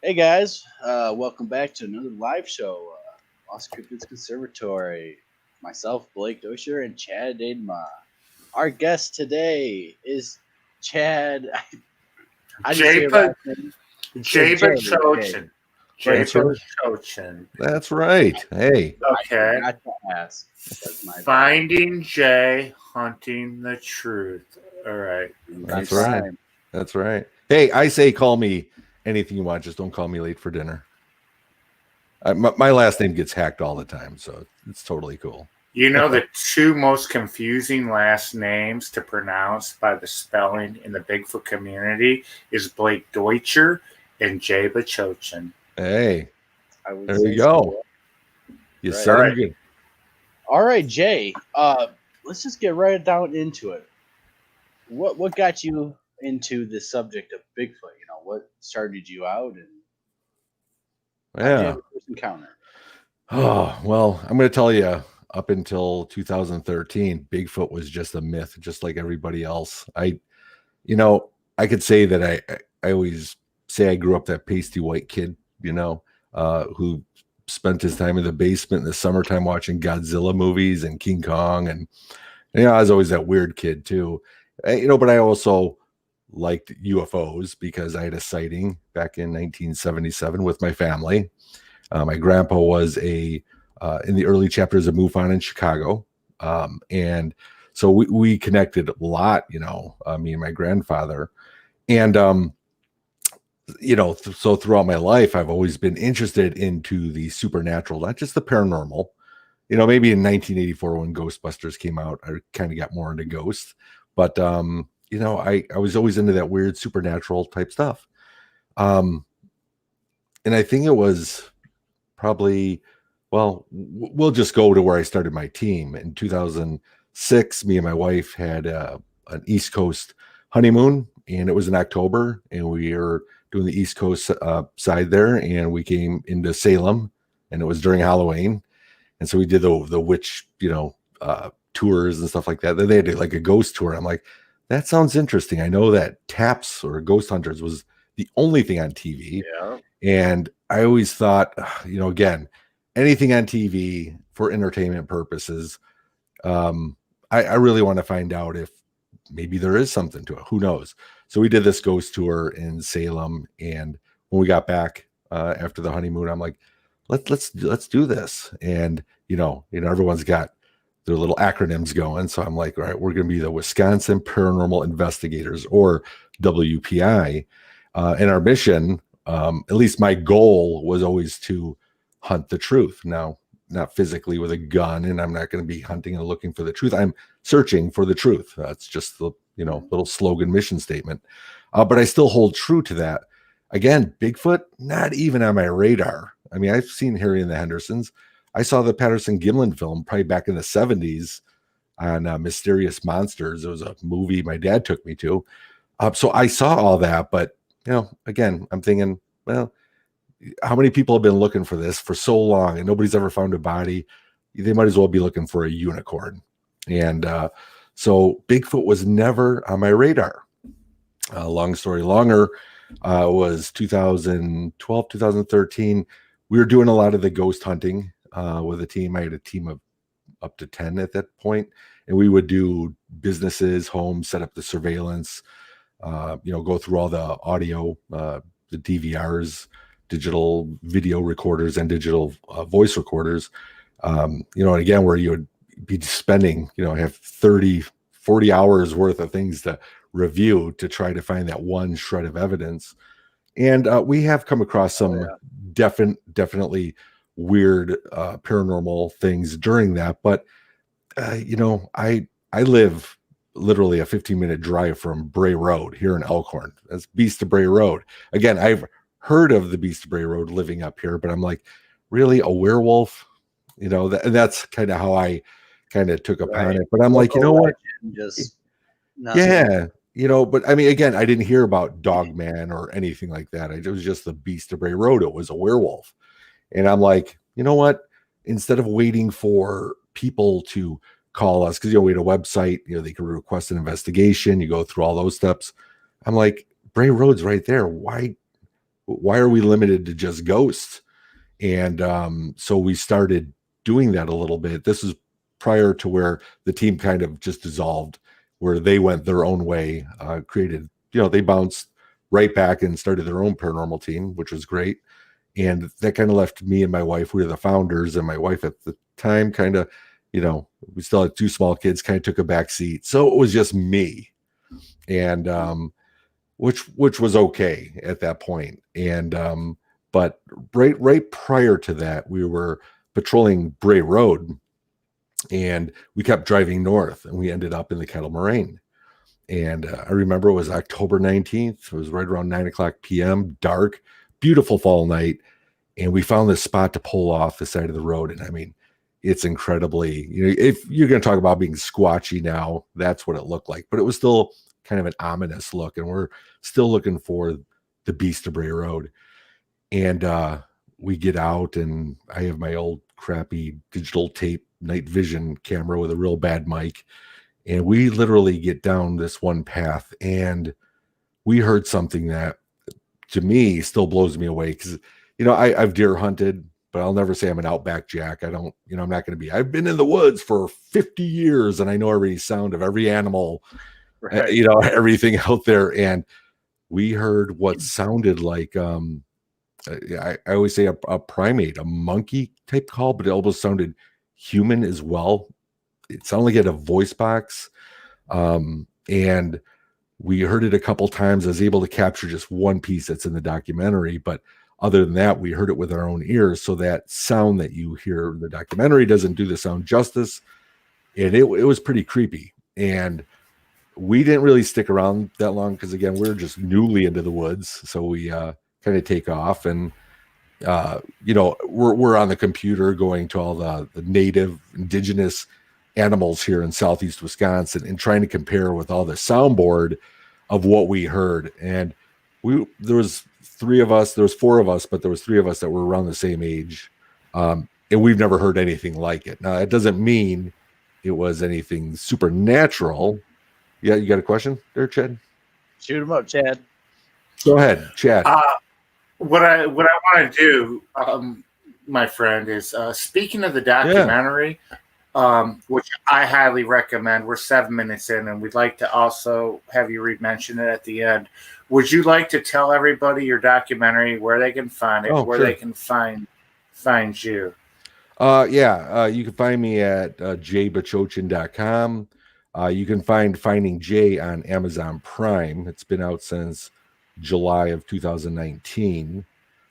Hey guys, welcome back to another live show, Lost Cryptids Conservatory. Myself, Blake Dosher, and Chad Dadema. Our guest today is Chad. How do you say Jay your last name? It's Jay. Bachochin. Jay But That's right. Bachochin. That's right. Hey, I Okay. forgot to ask. That's my bad. Finding Jay, hunting the truth. All right. that's Nice right. time. That's right. Hey, I say call me anything you want. Just don't call me late for dinner. My last name gets hacked all the time, so it's totally cool. You know the two most confusing last names to pronounce by the spelling in the Bigfoot community is Blake Deutscher and Jay Bachochin. Hey, I would there say you go. so. You Right. said All them right. good. All right, Jay. Let's just get right down into it. What got you into the subject of Bigfoot? You know, what started you out, and how did you Yeah. have your first encounter? Oh, well, I'm going to tell you, up until 2013, Bigfoot was just a myth, just like everybody else. I could say that I always say I grew up that pasty white kid, who spent his time in the basement in the summertime watching Godzilla movies and King Kong. And, I was always that weird kid too, but I also liked UFOs because I had a sighting back in 1977 with my family. My grandpa was in the early chapters of MUFON in Chicago. And so we connected a lot, me and my grandfather. And, so throughout my life, I've always been interested into the supernatural, not just the paranormal. Maybe in 1984 when Ghostbusters came out, I kind of got more into ghosts. But, I was always into that weird supernatural type stuff. And I think it was probably, we'll just go to where I started my team. In 2006, me and my wife had an East Coast honeymoon, and it was in October, and we were doing the East Coast side there, and we came into Salem, and it was during Halloween. And so we did the witch, tours and stuff like that. Then they had like a ghost tour. I'm like, that sounds interesting. I know that Taps or Ghost Hunters was the only thing on TV. Yeah. And I always thought, again, anything on TV for entertainment purposes, I really want to find out if maybe there is something to it. Who knows? So we did this ghost tour in Salem, and when we got back after the honeymoon, I'm like, let's do this. And everyone's got their little acronyms going. So I'm like, all right, we're going to be the Wisconsin Paranormal Investigators, or WPI. And our mission, at least my goal, was always to hunt the truth. Now, not physically with a gun, and I'm not going to be hunting and looking for the truth. I'm searching for the truth. That's just the little slogan mission statement. But I still hold true to that. Again, Bigfoot, not even on my radar. I mean, I've seen Harry and the Hendersons. I saw the Patterson Gimlin film probably back in the 70s on Mysterious Monsters. It was a movie my dad took me to. So I saw all that, but again, I'm thinking, well, how many people have been looking for this for so long and nobody's ever found a body? They might as well be looking for a unicorn. And so Bigfoot was never on my radar. Long story longer, was 2012, 2013. We were doing a lot of the ghost hunting with a team. I had a team of up to 10 at that point, and we would do businesses, homes, set up the surveillance, go through all the audio, the DVRs, digital video recorders, and digital voice recorders. And again, where you would be spending, have 30, 40 hours worth of things to review to try to find that one shred of evidence. And we have come across some definitely weird paranormal things during that. But, I live literally a 15-minute drive from Bray Road here in Elkhorn. That's Beast of Bray Road. Again, I've heard of the Beast of Bray Road living up here, but I'm like, really, a werewolf? That's kind of how I kind of took upon it. But I'm like, you know what? Just Yeah. But I mean, again, I didn't hear about Dogman or anything like that. It was just the Beast of Bray Road. It was a werewolf. And I'm like, you know what? Instead of waiting for people to call us, because we had a website, they could request an investigation, you go through all those steps. I'm like, Bray Road's right there. Why why are we limited to just ghosts? And so we started doing that a little bit. This is prior to where the team kind of just dissolved, where they went their own way, created, they bounced right back and started their own paranormal team, which was great. And that kind of left me and my wife, we were the founders, and my wife at the time kind of, we still had 2 small kids, kind of took a back seat. So it was just me. And which was okay at that point. And but right prior to that, we were patrolling Bray Road, and we kept driving north, and we ended up in the Kettle Moraine. And I remember it was October 19th. It was right around 9:00 p.m., dark, beautiful fall night. And we found this spot to pull off the side of the road. And I mean, it's incredibly, if you're going to talk about being squatchy now, that's what it looked like. But it was still kind of an ominous look. And we're still looking for the Beast of Bray Road. And we get out, and I have my old crappy digital tape night vision camera with a real bad mic. And we literally get down this one path, and we heard something that to me still blows me away. Because, I've deer hunted, but I'll never say I'm an Outback Jack. I don't, I'm not going to be. I've been in the woods for 50 years, and I know every sound of every animal, right. Everything out there. And we heard what sounded like, I always say a primate, a monkey type call, but it almost sounded human as well. It sounded like it had a voice box. And we heard it a couple times. I was able to capture just one piece that's in the documentary, but other than that, we heard it with our own ears. So that sound that you hear in the documentary doesn't do the sound justice. And it was pretty creepy. And we didn't really stick around that long because, again, we're just newly into the woods. So we kind of take off, and we're on the computer going to all the native indigenous animals here in Southeast Wisconsin and trying to compare with all the soundboard of what we heard. And there was 4 of us, but there was 3 of us that were around the same age. And we've never heard anything like it. Now, that doesn't mean it was anything supernatural. Yeah. You got a question there, Chad? Shoot him up, Chad. Go ahead, Chad. What I want to do, my friend, is speaking of the documentary, which I highly recommend. We're 7 minutes in, and we'd like to also have you mention it at the end. Would you like to tell everybody your documentary, where they can find it, where they can find you? You can find me at jbachochin.com. You can find Finding Jay on Amazon Prime. It's been out since July of 2019.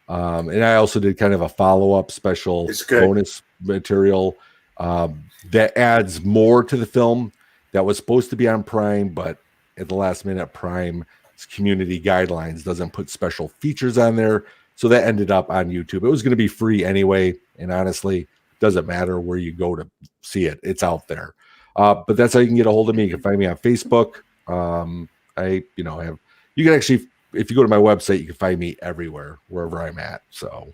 And I also did kind of a follow-up special bonus material that adds more to the film that was supposed to be on Prime, but at the last minute, Prime's community guidelines doesn't put special features on there. So that ended up on YouTube. It was going to be free anyway. And honestly, it doesn't matter where you go to see it. It's out there. But that's how you can get a hold of me. You can find me on Facebook. You can actually, if you go to my website, you can find me everywhere, wherever I'm at. So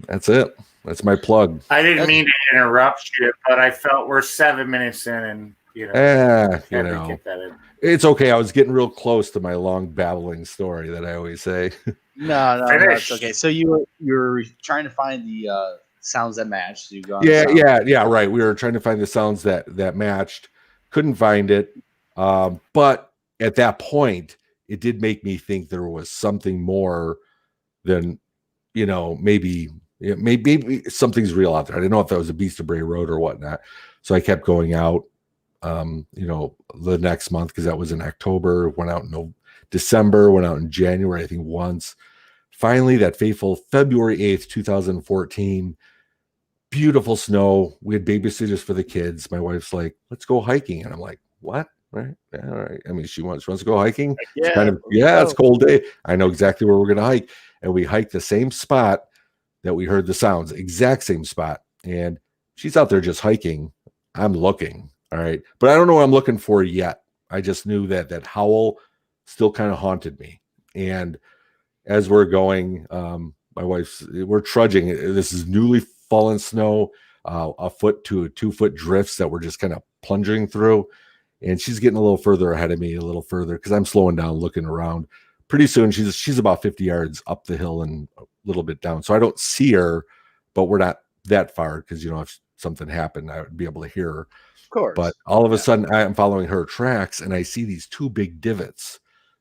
that's it. That's my plug. I didn't mean to interrupt you, but I felt we're 7 minutes in, and get that in. It's okay. I was getting real close to my long babbling story that I always say. No, it's okay. So you were trying to find the sounds that matched. So right. We were trying to find the sounds that matched. Couldn't find it. But at that point, it did make me think there was something more than, maybe something's real out there. I didn't know if that was a Beast of Bray Road or whatnot. So I kept going out, the next month, because that was in October, went out in December, went out in January, I think once. Finally, that fateful February 8th, 2014, beautiful snow. We had babysitters for the kids. My wife's like, let's go hiking. And I'm like, what? Right. Yeah, all right. I mean, she wants to go hiking. Yeah, it's a cold day. I know exactly where we're going to hike. And we hiked the same spot that we heard the sounds, exact same spot. And she's out there just hiking. I'm looking. All right. But I don't know what I'm looking for yet. I just knew that howl still kind of haunted me. And as we're going, we're trudging. This is newly fallen snow, a foot to 2 foot drifts that we're just kind of plunging through. And she's getting a little further ahead of me, a little further, because I'm slowing down, looking around. pretty soon she's about 50 yards up the hill and a little bit down. So I don't see her, but we're not that far because, if something happened, I would be able to hear her. Of course. But all of a sudden I am following her tracks and I see these two big divots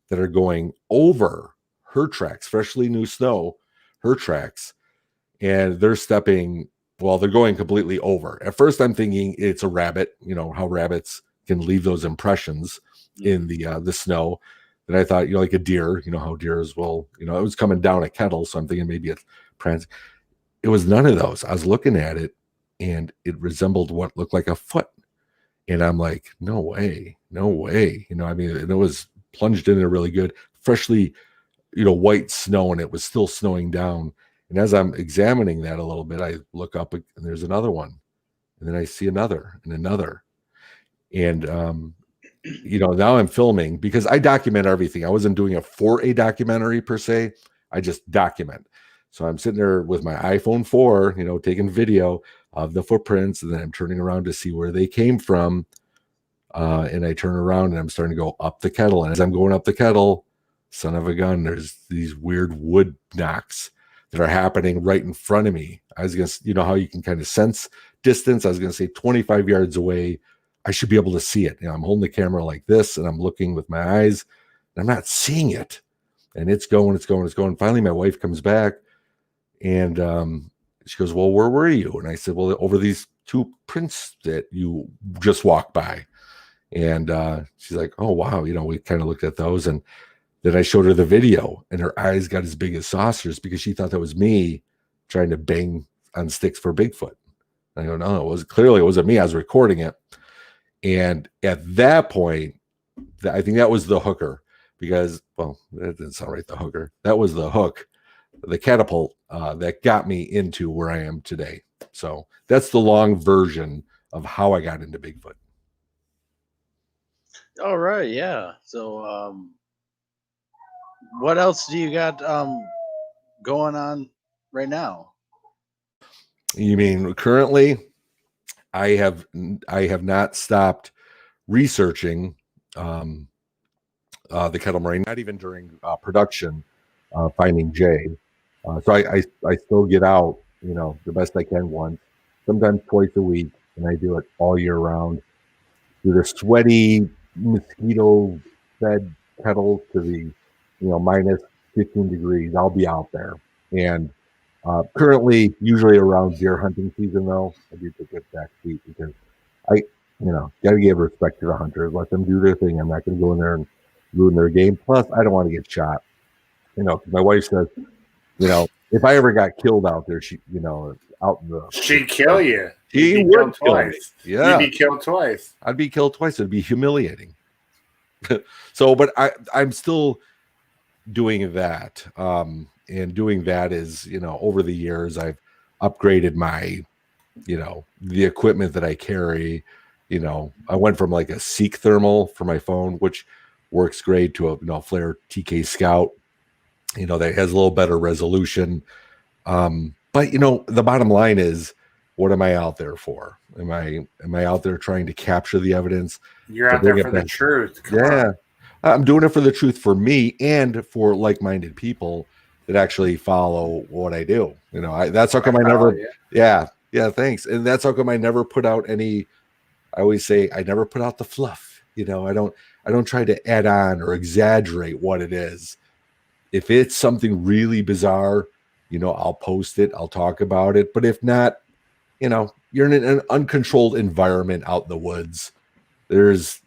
that are going over her tracks, freshly new snow, her tracks. And they're they're going completely over. At first I'm thinking it's a rabbit, how rabbits can leave those impressions in the snow. And I thought, like a deer, how deers will, it was coming down a kettle. So I'm thinking maybe it's prance. It was none of those. I was looking at it and it resembled what looked like a foot. And I'm like, no way. And it was plunged in there really good, freshly, white snow, and it was still snowing down. And as I'm examining that a little bit, I look up and there's another one. And then I see another and another. And, now I'm filming because I document everything. I wasn't doing it for a documentary per se. I just document. So I'm sitting there with my iPhone 4, taking video of the footprints, and then I'm turning around to see where they came from. And I turn around and I'm starting to go up the kettle. And as I'm going up the kettle, son of a gun, there's these weird wood knocks that are happening right in front of me. I was going to, how you can kind of sense distance. I was going to say 25 yards away, I should be able to see it. I'm holding the camera like this and I'm looking with my eyes and I'm not seeing it. And it's going. Finally, my wife comes back and she goes, well, where were you? And I said, well, over these two prints that you just walked by. And she's like, oh, wow. We kind of looked at those. And then I showed her the video and her eyes got as big as saucers because she thought that was me trying to bang on sticks for Bigfoot. And I go, no, it wasn't me. I was recording it. And at that point, I think that was the hooker because, well, that didn't sound right. The hooker, that was the hook, the catapult that got me into where I am today. So that's the long version of how I got into Bigfoot. All right. Yeah. So, what else do you got going on right now? You mean currently? I have not stopped researching the kettle moraine, not even during production, finding Jay. So I still get out, the best I can once, sometimes twice a week, and I do it all year round. Through the sweaty, mosquito-fed kettles to the, minus 15 degrees, I'll be out there. And currently, usually around deer hunting season, though, I do take a back seat because got to give respect to the hunters, let them do their thing. I'm not going to go in there and ruin their game. Plus, I don't want to get shot. My wife says, if I ever got killed out there, out in the, she'd kill you. She would twice. Yeah, you'd be killed twice. I'd be killed twice. It'd be humiliating. So, but I'm still doing that. And doing that is, over the years, I've upgraded my, the equipment that I carry. I went from like a Seek thermal for my phone, which works great, to a Flare TK Scout, that has a little better resolution. But the bottom line is, what am I out there for? Am I out there trying to capture the evidence? You're out there for the truth. Yeah. I'm doing it for the truth for me and for like-minded people that actually follow what I do. That's how come I never, yeah, thanks. And that's how come I never put out any, I always say I never put out the fluff. I don't try to add on or exaggerate what it is. If it's something really bizarre, I'll post it, I'll talk about it. But if not, you're in an uncontrolled environment out in the woods. There's,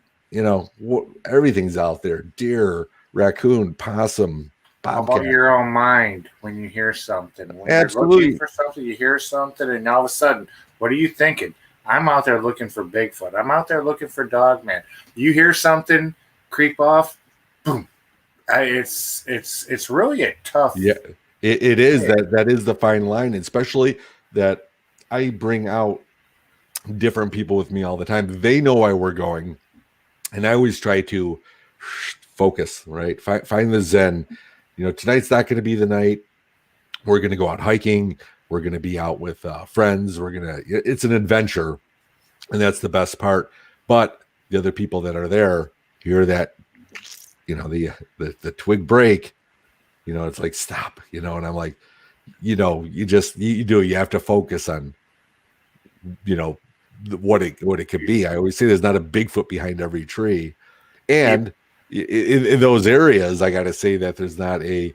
everything's out there. Deer, raccoon, possum, bobcat. How about your own mind when you hear something? When Absolutely. You're looking for something, you hear something, and all of a sudden, what are you thinking? I'm out there looking for Bigfoot. I'm out there looking for Dogman. You hear something creep off, boom. It's really a tough. Yeah, it is. That is the fine line, especially that I bring out different people with me all the time. They know where we're going, and I always try to focus, right? Find the zen. Tonight's not going to be the night. We're going to go out hiking. We're going to be out with friends. It's an adventure, and that's the best part. But the other people that are there hear that, the twig break, It's like, stop, and I'm like, you have to focus on, what it could be. I always say there's not a Bigfoot behind every tree. And in those areas, I got to say that there's not a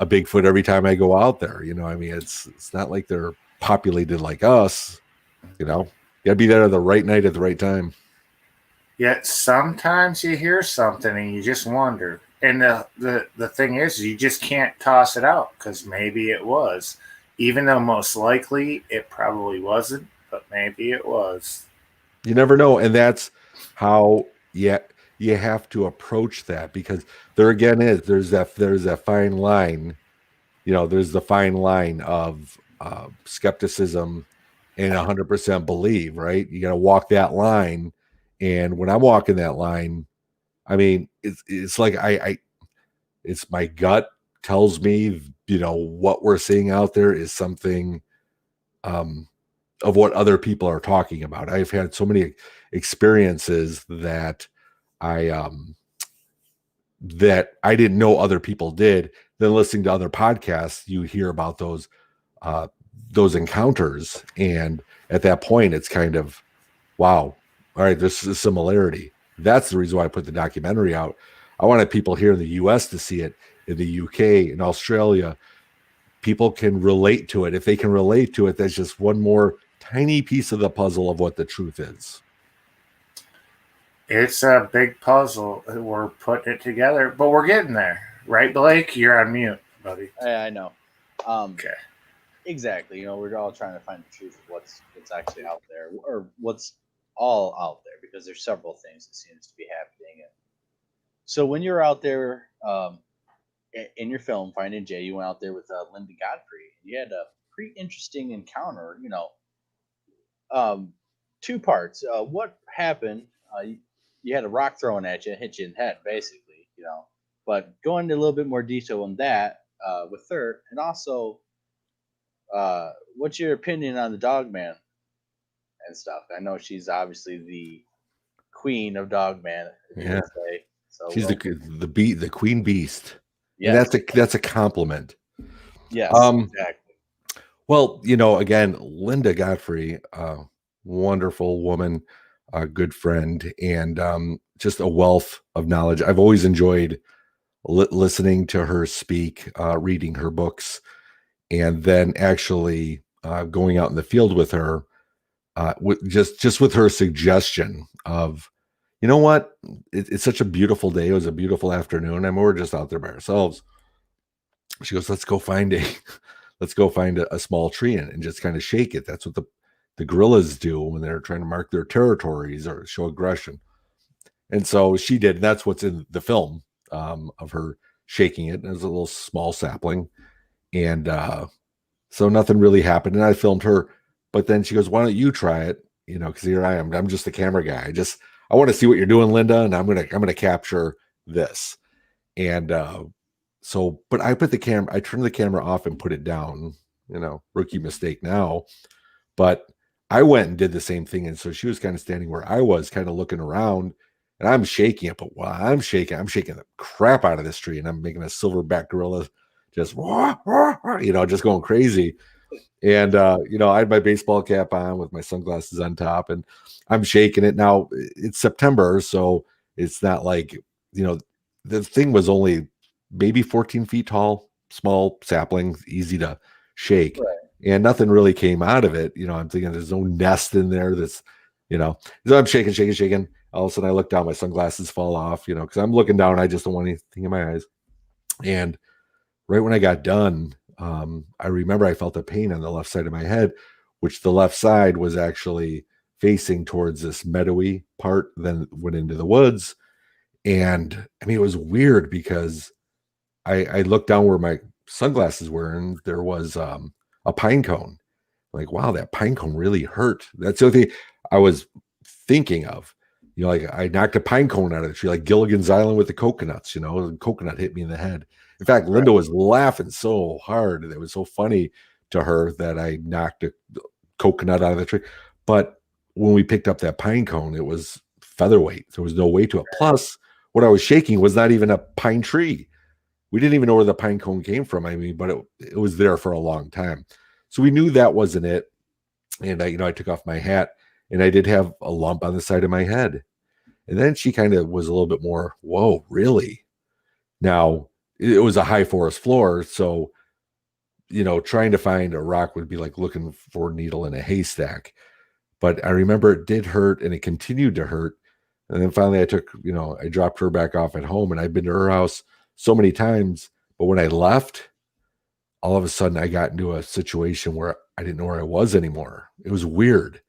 Bigfoot every time I go out there. It's not like they're populated like us. You got to be there at the right night at the right time. Yet sometimes you hear something and you just wonder. And the thing is, you just can't toss it out because maybe it was, even though most likely it probably wasn't, but maybe it was. You never know, and that's how you have to approach that, because there's that fine line. There's the fine line of skepticism and 100% believe, right? You got to walk that line. And when I'm walking that line, I mean, it's like it's my gut tells me, what we're seeing out there is something of what other people are talking about. I've had so many experiences that I didn't know other people did. Then listening to other podcasts, you hear about those encounters, and at that point, it's kind of, wow, all right, this is a similarity. That's the reason why I put the documentary out. I wanted people here in the U.S. to see it. In the UK, in Australia, people can relate to it. If they can relate to it, that's just one more tiny piece of the puzzle of what the truth is. It's a big puzzle. We're putting it together, but we're getting there. Right, Blake? You're on mute, buddy. I know. Okay. Exactly. We're all trying to find the truth of what's actually out there, or what's all out there, because there's several things that seems to be happening. And so when you're out there in your film Finding Jay, you went out there with Linda Godfrey. You had a pretty interesting encounter. Two parts. What happened? You had a rock thrown at you, hit you in the head, basically. But go into a little bit more detail on that with her, and also, what's your opinion on the Dog Man and stuff? I know she's obviously the queen of Dog Man. Yeah, say. So she's the queen beast. Yeah, and that's a compliment. Yes, exactly. Well, again, Linda Godfrey, wonderful woman, a good friend, and just a wealth of knowledge. I've always enjoyed listening to her speak, reading her books, and then actually going out in the field with her, just with her suggestion of, you know what, it's such a beautiful day. It was a beautiful afternoon. I mean, we're just out there by ourselves. She goes, let's go find a small tree and just kind of shake it. That's what the gorillas do when they're trying to mark their territories or show aggression. And so she did. And that's what's in the film of her shaking it. There's a little small sapling. And so nothing really happened. And I filmed her. But then she goes, why don't you try it? Because here I am. I'm just the camera guy. I want to see what you're doing, Linda. And I'm gonna capture this. And but I turned the camera off and put it down, rookie mistake now. But I went and did the same thing. And so she was kind of standing where I was, kind of looking around, and I'm shaking it. But while I'm shaking the crap out of this tree, and I'm making a silverback gorilla just, just going crazy. And, I had my baseball cap on with my sunglasses on top, and I'm shaking it. Now it's September, so it's not like, the thing was only maybe 14 feet tall, small sapling, easy to shake. Right. And nothing really came out of it. I'm thinking there's no nest in there. So I'm shaking. All of a sudden I look down, my sunglasses fall off, because I'm looking down. I just don't want anything in my eyes. And right when I got done, I remember I felt a pain on the left side of my head, which the left side was actually facing towards this meadowy part, then went into the woods. And I mean, it was weird because I looked down where my sunglasses were, and there was a pine cone. Like, wow, that pine cone really hurt. That's the other thing I was thinking of. Like I knocked a pine cone out of the tree, like Gilligan's Island with the coconuts, a coconut hit me in the head. In fact, Linda was laughing so hard. It was so funny to her that I knocked a coconut out of the tree. But when we picked up that pine cone, it was featherweight. There was no weight to it. Plus, what I was shaking was not even a pine tree. We didn't even know where the pine cone came from. I mean, but it was there for a long time. So we knew that wasn't it. And I took off my hat, and I did have a lump on the side of my head. And then she kind of was a little bit more, whoa, really? Now, it was a high forest floor, so trying to find a rock would be like looking for a needle in a haystack. But I remember it did hurt, and it continued to hurt. And then finally I dropped her back off at home, and I've been to her house so many times. But when I left, all of a sudden I got into a situation where I didn't know where I was anymore. It was weird,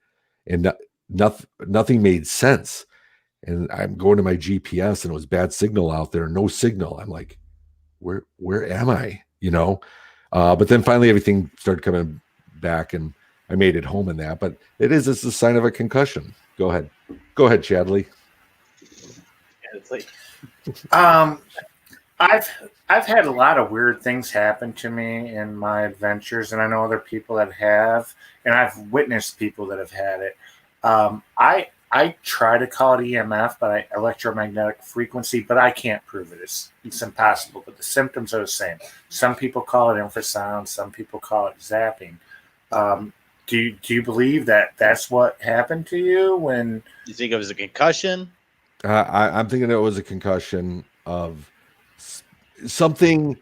and nothing made sense. And I'm going to my GPS, and it was bad signal out there, no signal. I'm like, where am I? But then finally everything started coming back, and I made it home in that. But it's a sign of a concussion. Go ahead, Chadley. Yeah, it's like I've had a lot of weird things happen to me in my adventures, and I know other people that have, and I've witnessed people that have had it. I try to call it EMF, but electromagnetic frequency, but I can't prove it. It's impossible. But the symptoms are the same. Some people call it infrasound. Some people call it zapping. Do you believe that that's what happened to you when you think it was a concussion? I'm thinking it was a concussion of something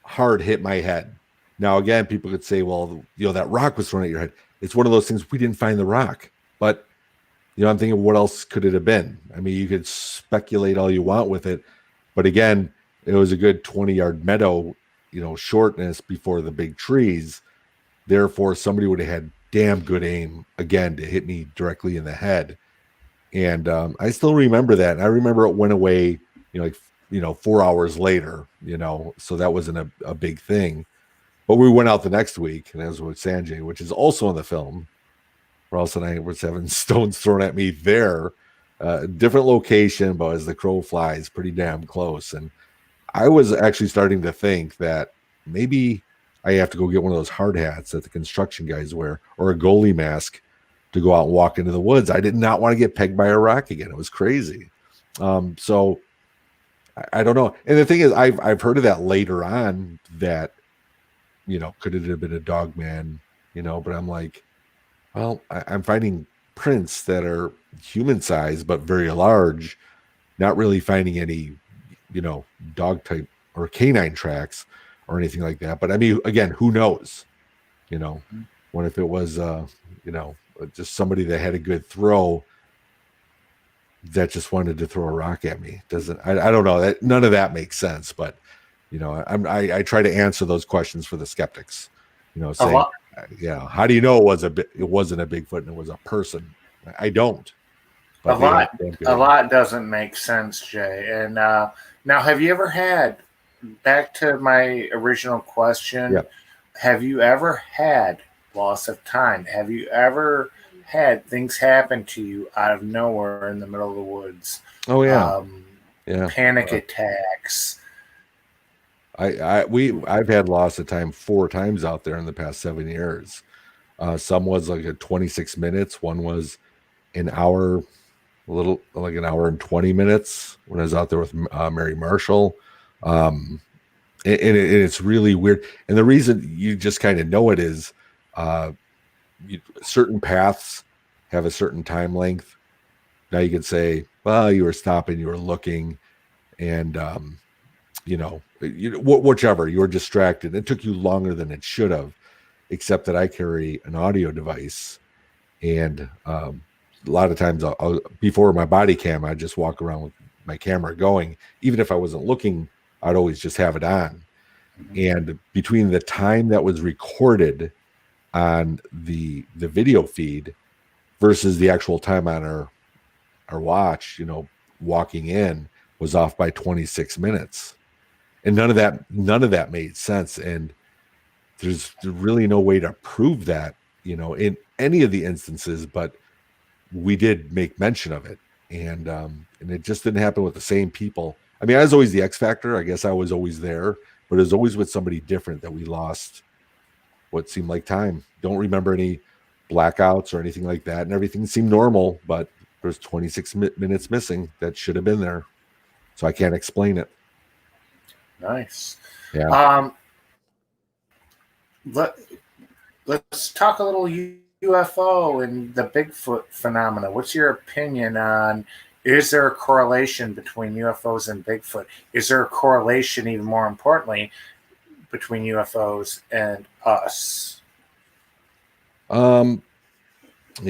hard hit my head. Now, again, people could say, well, that rock was thrown at your head. It's one of those things. We didn't find the rock, but I'm thinking, what else could it have been? I mean, you could speculate all you want with it, but again, it was a good 20-yard meadow, shortness before the big trees. Therefore, somebody would have had damn good aim again to hit me directly in the head. And I still remember that. And I remember it went away, 4 hours later, so that wasn't a big thing. But we went out the next week, and that was with Sanjay, which is also in the film. Ross and I was having stones thrown at me there, different location, but as the crow flies, pretty damn close. And I was actually starting to think that maybe I have to go get one of those hard hats that the construction guys wear, or a goalie mask to go out and walk into the woods. I did not want to get pegged by a rock again. It was crazy. So I don't know. And the thing is, I've heard of that later on that, could it have been a dog man, but I'm like, well, I'm finding prints that are human size, but very large, not really finding any, dog type or canine tracks or anything like that. But I mean, again, who knows, what if it was, just somebody that had a good throw that just wanted to throw a rock at me. I don't know, that none of that makes sense, but I try to answer those questions for the skeptics, saying, how do you know it wasn't a Bigfoot and it was a person? I don't. But a lot doesn't make sense, Jay. And now, have you ever had, back to my original question, have you ever had loss of time? Have you ever had things happen to you out of nowhere in the middle of the woods? Oh yeah, panic attacks. I've had loss of time 4 times out there in the past 7 years. Some was like a 26 minutes. One was an hour, a little like an hour and 20 minutes when I was out there with Mary Marshall. And it's really weird. And the reason you just kind of know it is certain paths have a certain time length. Now you could say, well, you were stopping, you were looking, and whichever, you were distracted. It took you longer than it should have, except that I carry an audio device, and a lot of times I'll before my body cam, I just walk around with my camera going. Even if I wasn't looking, I'd always just have it on. And between the time that was recorded on the video feed versus the actual time on our watch, walking in was off by 26 minutes. And none of that made sense. And there's really no way to prove that, in any of the instances, but we did make mention of it. And it just didn't happen with the same people. I mean, I was always the X factor. I guess I was always there, but it was always with somebody different that we lost what seemed like time. Don't remember any blackouts or anything like that. And everything seemed normal, but there's 26 minutes missing that should have been there. So I can't explain it. Nice. Yeah. Let's talk a little UFO and the Bigfoot phenomena. What's your opinion on? Is there a correlation between UFOs and Bigfoot? Is there a correlation, even more importantly, between UFOs and us? You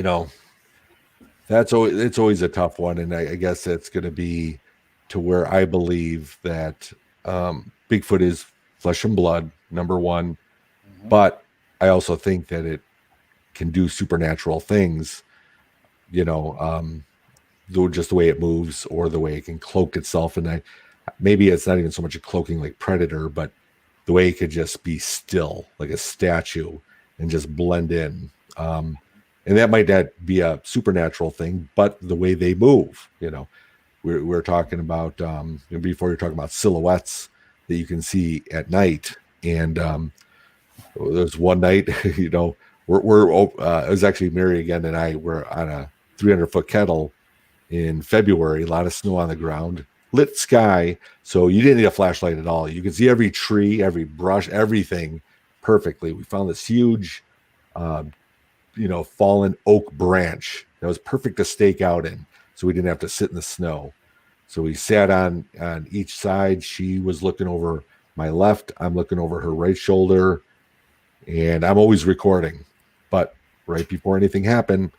know, it's always a tough one, and I guess that's going to be to where I believe that Bigfoot is flesh and blood, number one, but I also think that it can do supernatural things. Just the way it moves or the way it can cloak itself, and maybe it's not even so much a cloaking like Predator, but the way it could just be still like a statue and just blend in. And that might not be a supernatural thing, but the way they move, we're talking about before you're talking about silhouettes that you can see at night. And there's one night, it was actually Mary again and I were on a 300-foot kettle in February, a lot of snow on the ground, lit sky, so you didn't need a flashlight at all. You could see every tree, every brush, everything perfectly. We found this huge fallen oak branch that was perfect to stake out in, so we didn't have to sit in the snow. So we sat on each side. She was looking over my left, I'm looking over her right shoulder, and I'm always recording. But right before anything happened,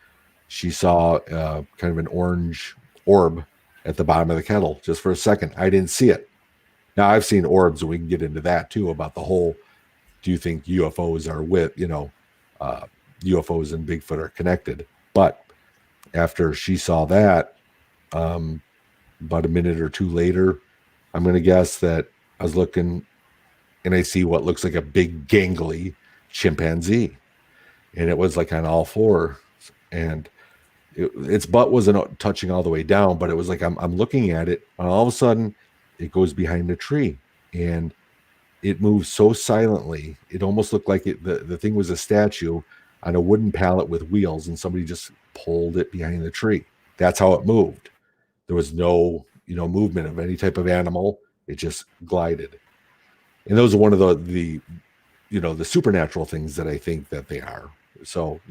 she saw kind of an orange orb at the bottom of the kettle just for a second. I didn't see it. Now, I've seen orbs, and we can get into that too, about the whole, do you think UFOs are UFOs and Bigfoot are connected? But after she saw that, about a minute or two later, I'm going to guess that I was looking and I see what looks like a big gangly chimpanzee. And it was like on all four. And its butt wasn't touching all the way down, but it was like I'm looking at it, and all of a sudden it goes behind a tree, and it moves so silently. It almost looked like the thing was a statue on a wooden pallet with wheels, and somebody just pulled it behind the tree. That's how it moved. There was no movement of any type of animal. It just glided. And those are one of the supernatural things that I think that they are. So,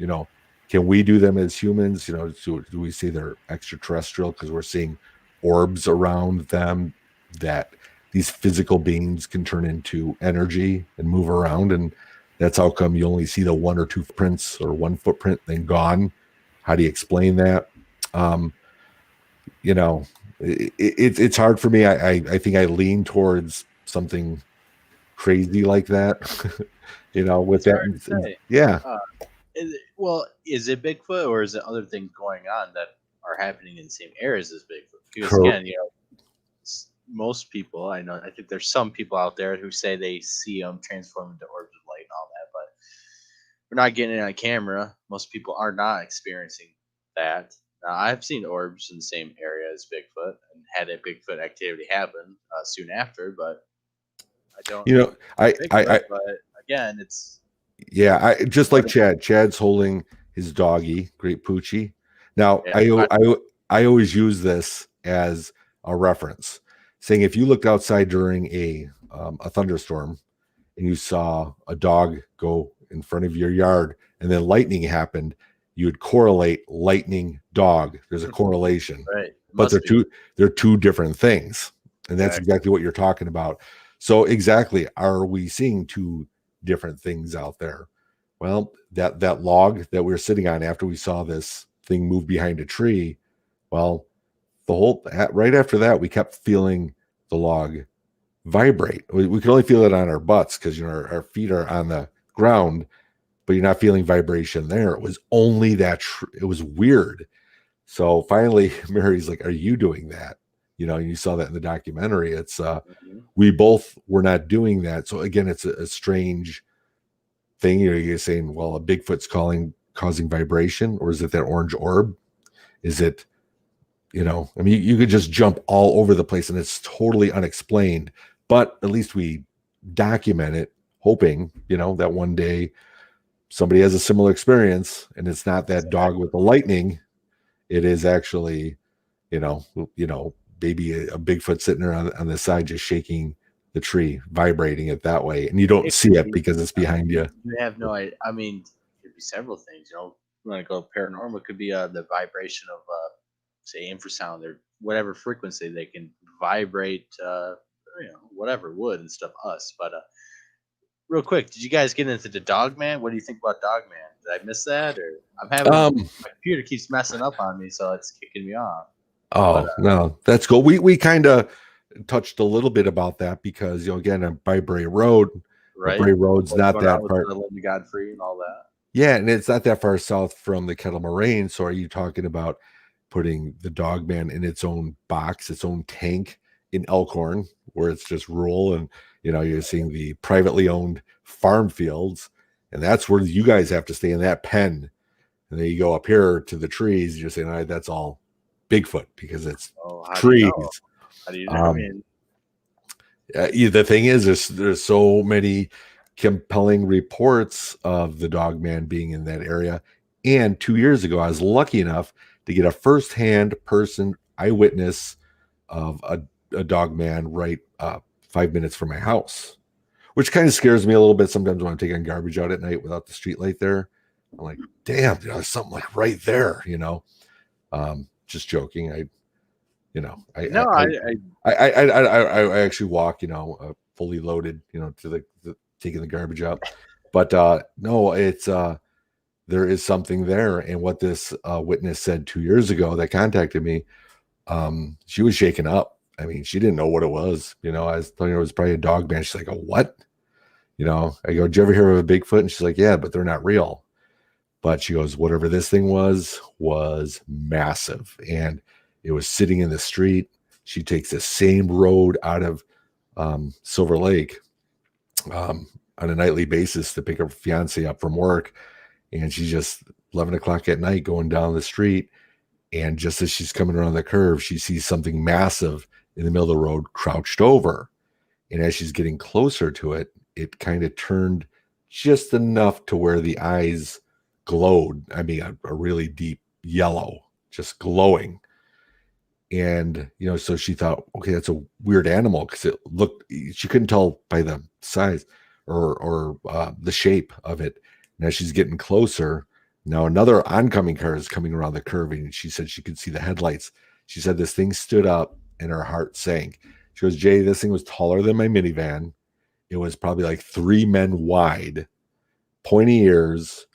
can we do them as humans? Do we say they're extraterrestrial because we're seeing orbs around them that these physical beings can turn into energy and move around? And that's how come you only see the one or two prints or one footprint then gone. How do you explain that? It's hard for me. I think I lean towards something crazy like that. With that. Yeah. Is it Bigfoot, or is it other things going on that are happening in the same areas as Bigfoot? Because again, most people I think there's some people out there who say they see them transform into orbs of light and all that, but we're not getting it on camera. Most people are not experiencing that. Now, I've seen orbs in the same area as Bigfoot and had a Bigfoot activity happen soon after, but I don't. But again, it's. Yeah, I just like Chad. Chad's holding his doggy, Great Poochie. Now, yeah, I always use this as a reference, saying if you looked outside during a thunderstorm and you saw a dog go in front of your yard and then lightning happened, you would correlate lightning dog. There's a correlation, right? But they're two different things, and that's exactly what you're talking about. So exactly, are we seeing two different things out there? Well, that log that we were sitting on after we saw this thing move behind a tree, well, right after that, we kept feeling the log vibrate. We could only feel it on our butts because our feet are on the ground, but you're not feeling vibration there. It was only that it was weird. So finally, Mary's like, "Are you doing that?" You saw that in the documentary. It's we both were not doing that. So again, it's a strange thing. You're saying, well, a Bigfoot's causing vibration, or is it that orange orb? Is it, you could just jump all over the place and it's totally unexplained, but at least we document it, hoping, that one day somebody has a similar experience and it's not that dog with the lightning. It is actually, maybe a Bigfoot sitting there on the side, just shaking the tree, vibrating it that way, and you don't see it because it's behind you. You have no idea. I mean, it could be several things. You know, you want to go paranormal, it could be the vibration of, say, infrasound or whatever frequency they can vibrate. Whatever wood and stuff. Us, but real quick, did you guys get into the Dogman? What do you think about Dogman? Did I miss that, or I'm having my computer keeps messing up on me, so it's kicking me off. Oh, no, that's cool. We kind of touched a little bit about that because, again, by Bray Road, right? Bray Road's not that far. Godfrey and all that. Yeah, and it's not that far south from the Kettle Moraine. So are you talking about putting the Dogman in its own box, its own tank in Elkhorn, where it's just rural, and you're seeing the privately owned farm fields, and that's where you guys have to stay in that pen. And then you go up here to the trees, you're saying, all right, that's all Bigfoot because it's trees. How do you know? The thing is, there's so many compelling reports of the Dogman being in that area. And 2 years ago, I was lucky enough to get a firsthand person eyewitness of a Dogman right 5 minutes from my house, which kind of scares me a little bit sometimes when I'm taking garbage out at night without the street light there. I'm like, damn, there's something like right there, just joking. I actually walk, fully loaded, to the taking the garbage out. But no, it's there is something there. And what this witness said 2 years ago that contacted me, she was shaken up. I mean, she didn't know what it was. I was telling her it was probably a Dogman. She's like, "A what?" I go, "Did you ever hear of a Bigfoot?" And she's like, "Yeah, but they're not real." But she goes, "Whatever this thing was massive, and it was sitting in the street." She takes the same road out of Silver Lake on a nightly basis to pick her fiance up from work, and she's just 11 o'clock at night going down the street, and just as she's coming around the curve, she sees something massive in the middle of the road crouched over, and as she's getting closer to it, it kind of turned just enough to where the eyes glowed. I mean, a really deep yellow, just glowing. And, so she thought, okay, that's a weird animal because it looked, she couldn't tell by the size or the shape of it. And as she's getting closer, now another oncoming car is coming around the curve, and she said she could see the headlights. She said this thing stood up and her heart sank. She goes, "Jay, this thing was taller than my minivan. It was probably like 3 men wide, pointy ears,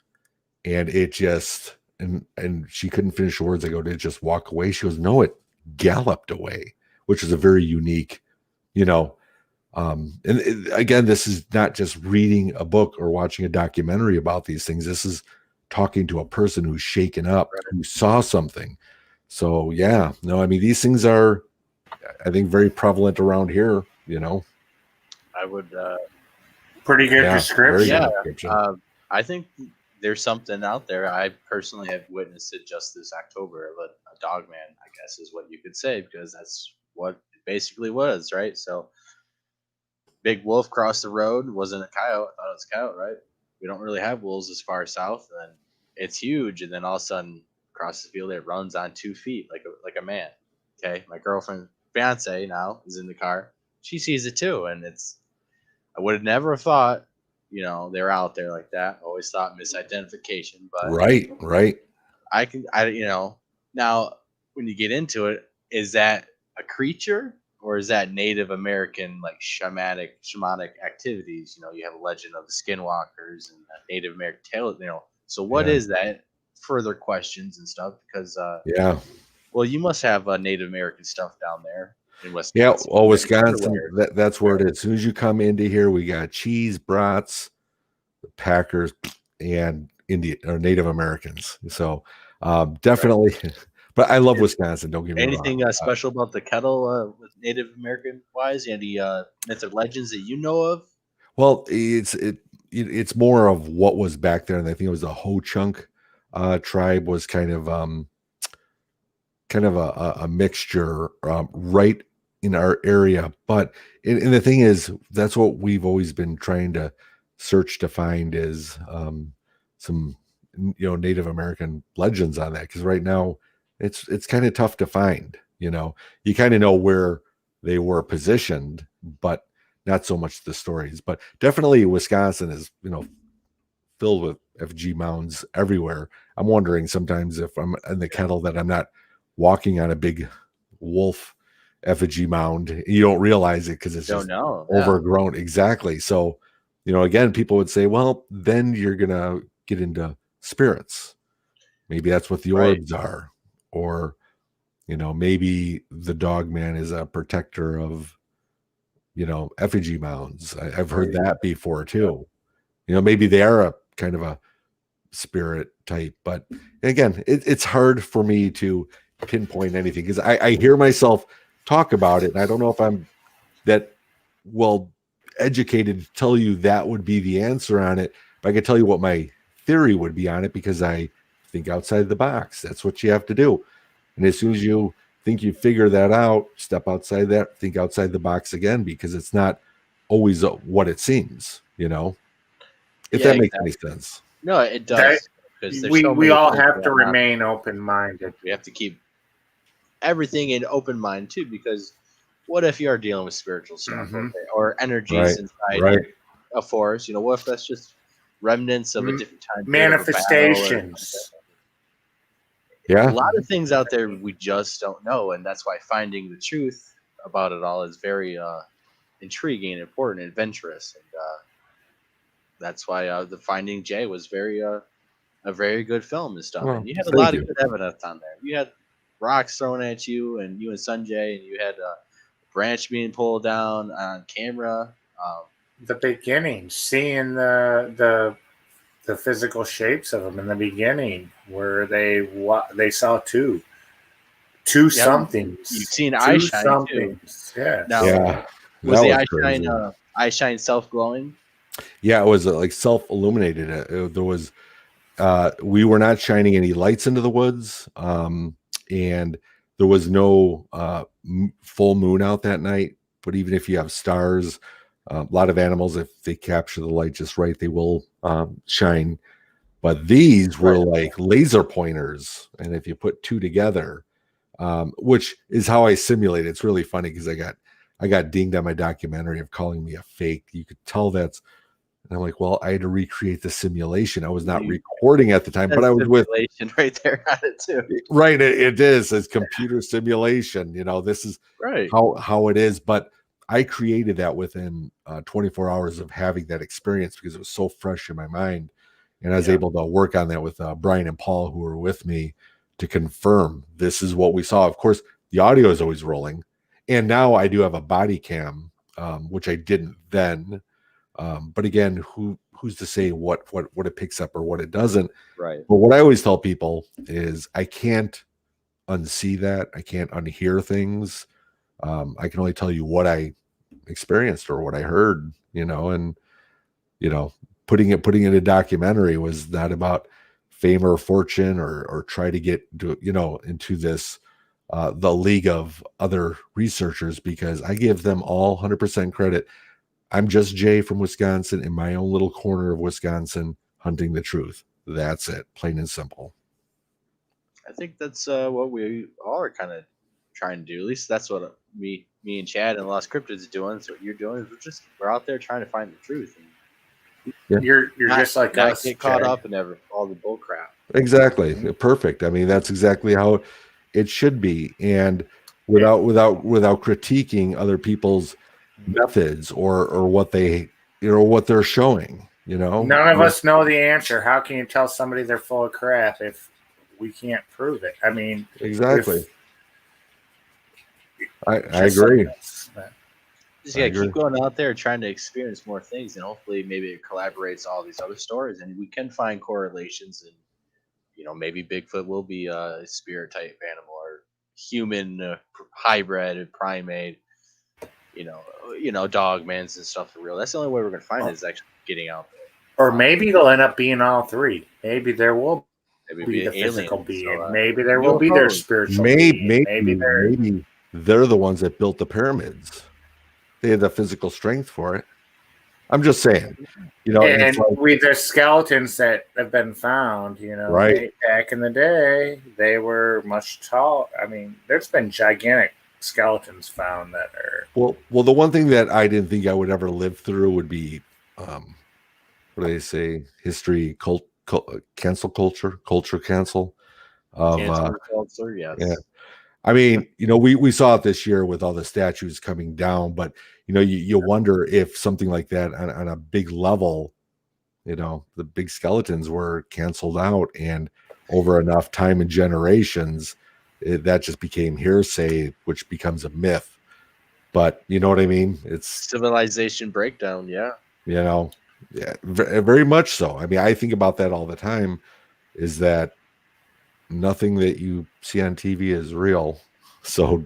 and it just, and she couldn't finish the words. I go, did it just walk away?" She goes, "No, it galloped away," which is a very unique, again, this is not just reading a book or watching a documentary about these things. This is talking to a person who's shaken up, who saw something. So yeah, no, I mean, these things are, I think, very prevalent around here, I would pretty good description. I think there's something out there. I personally have witnessed it just this October of a Dogman, I guess is what you could say, because that's what it basically was, right? So big wolf crossed the road, wasn't a coyote. I thought it was a coyote, right? We don't really have wolves as far south, and it's huge, and then all of a sudden across the field it runs on 2 feet like a man. Okay, my girlfriend, fiance now, is in the car. She sees it too, and I would have never thought, they're out there like that. Always thought misidentification, but right. Now when you get into it, is that a creature or is that Native American like shamanic activities? You have a legend of the skinwalkers and Native American tale. So what is that? Further questions and stuff because well, you must have Native American stuff down there in Wisconsin. Yeah, well, Wisconsin, that's where it is. As soon as you come into here, we got cheese, brats, Packers, and Indian or Native Americans. So definitely, but I love Wisconsin. Don't get me wrong. Anything special about the kettle with Native American wise? Any myths or legends that you know of? Well, it's more of what was back there, and I think it was the Ho Chunk tribe was kind of a mixture right in our area. But and the thing is, that's what we've always been trying to search to find is some Native American legends on that, because right now it's kind of tough to find. You kind of know where they were positioned, but not so much the stories. But definitely Wisconsin is, filled with FG mounds everywhere. I'm wondering sometimes if I'm in the kennel that I'm not walking on a big wolf effigy mound. You don't realize it because it's just overgrown. Exactly. So, again, people would say, well, then you're going to get into spirits. Maybe that's what the orbs are. Or, maybe the dog man is a protector of, effigy mounds. I've heard that before too. Maybe they are a kind of a spirit type, but again, it's hard for me to pinpoint anything because I hear myself talk about it, and I don't know if I'm that well educated to tell you that would be the answer on it, but I can tell you what my theory would be on it because I think outside the box. That's what you have to do. And as soon as you think you figure that out, step outside that, think outside the box again, because it's not always what it seems, if that makes any sense. No, it does. We all have to remain open-minded. We have to keep everything in open mind too, because what if you are dealing with spiritual stuff or energies inside a forest? What if that's just remnants of a different time? Manifestations. A lot of things out there we just don't know, and that's why finding the truth about it all is very intriguing and important and adventurous. And that's why the Finding Jay was a very good film and stuff. And you had a lot of good evidence on there. You had rocks thrown at you, and you and Sanjay, and you had a branch being pulled down on camera. The beginning, seeing the physical shapes of them in the beginning, where they saw two somethings. You've seen eye shine too. Yeah. Now, was the eye shine self glowing? Yeah, it was like self illuminated. There was we were not shining any lights into the woods, and there was no full moon out that night. But even if you have stars, a lot of animals, if they capture the light just right, they will shine. But these were like laser pointers, and if you put two together, which is how I simulate it. It's really funny because I got dinged on my documentary of calling me a fake. You could tell that's. And I'm like, well, I had to recreate the simulation. I was not recording at the time, but I was with simulation right there on it too. Right, it is. It's computer simulation. This is how it is. But I created that within 24 hours of having that experience because it was so fresh in my mind, and I was able to work on that with Brian and Paul, who were with me, to confirm this is what we saw. Of course, the audio is always rolling, and now I do have a body cam, which I didn't then. But again, who's to say what it picks up or what it doesn't? Right. But what I always tell people is I can't unsee that. I can't unhear things. I can only tell you what I experienced or what I heard, and putting it in a documentary was not about fame or fortune or try to get into this the league of other researchers, because I give them all 100% credit. I'm just Jay from Wisconsin in my own little corner of Wisconsin hunting the truth. That's it, plain and simple. I think that's what we all are kind of trying to do. At least that's what me and Chad and Lost Cryptids is doing. So what you're doing is we're out there trying to find the truth. And you're just like us. Get caught up in all the bull crap. Exactly. Perfect. I mean, that's exactly how it should be. And without critiquing other people's methods or what they what they're showing. None of us know the answer. How can you tell somebody they're full of crap if we can't prove it? I mean, exactly. I agree. Just keep going out there trying to experience more things, and hopefully maybe it collaborates all these other stories, and we can find correlations. And maybe Bigfoot will be a spirit type animal or human hybrid primate. Dogmans and stuff for real. That's the only way we're going to find it, is actually getting out there. Or maybe they'll end up being all three. Maybe there will be the alien, physical being. Maybe there will be their spiritual being. Maybe they're the ones that built the pyramids. They had the physical strength for it. I'm just saying. And with the skeletons that have been found, right. Back in the day, they were much tall. I mean, there's been gigantic skeletons found that are. Well, the one thing that I didn't think I would ever live through would be, what do they say? History, cancel culture cancel of, Cancel culture, yes. yeah. I mean, we saw it this year with all the statues coming down, but you wonder if something like that on a big level, the big skeletons were canceled out, and over enough time and generations, that just became hearsay, which becomes a myth. But you know what I mean? It's civilization breakdown. Yeah. Yeah, very much so. I mean, I think about that all the time, is that nothing that you see on TV is real. So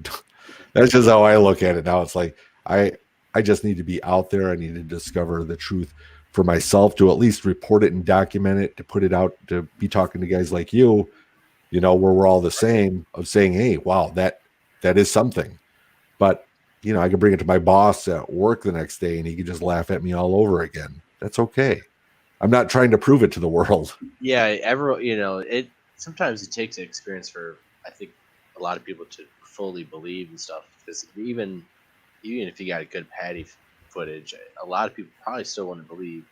that's just how I look at it now. It's like, I just need to be out there. I need to discover the truth for myself, to at least report it and document it, to put it out, to be talking to guys like you, where we're all the same, of saying, hey, wow, that is something. But I can bring it to my boss at work the next day and he can just laugh at me all over again. That's okay. I'm not trying to prove it to the world. Yeah, everyone, sometimes it takes an experience for, I think, a lot of people to fully believe and stuff. Because even if you got a good patty footage, a lot of people probably still wouldn't believe.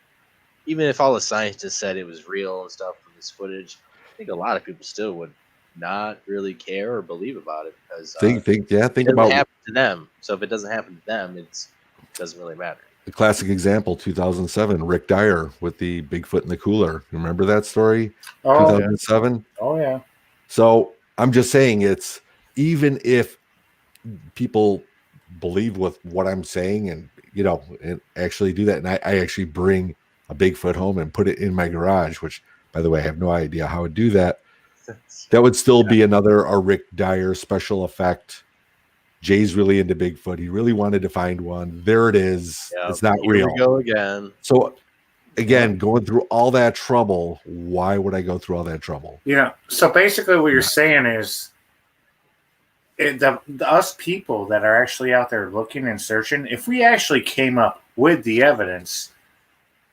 Even if all the scientists said it was real and stuff from this footage, I think a lot of people still would not really care or believe about it, because think it about doesn't happen to them. So if it doesn't happen to them, it doesn't really matter. The classic example, 2007, Rick Dyer with the Bigfoot in the cooler. Remember that story? Oh, 2007. Oh yeah. So I'm just saying, it's, even if people believe with what I'm saying and and actually do that, and I actually bring a Bigfoot home and put it in my garage, which, by the way, I have no idea how I would do that. That would still be a Rick Dyer special effect. Jay's really into Bigfoot. He really wanted to find one. There it is. Yeah, it's not here real. We go again. So again, going through all that trouble, why would I go through all that trouble? So basically what you're saying is, us people that are actually out there looking and searching, if we actually came up with the evidence,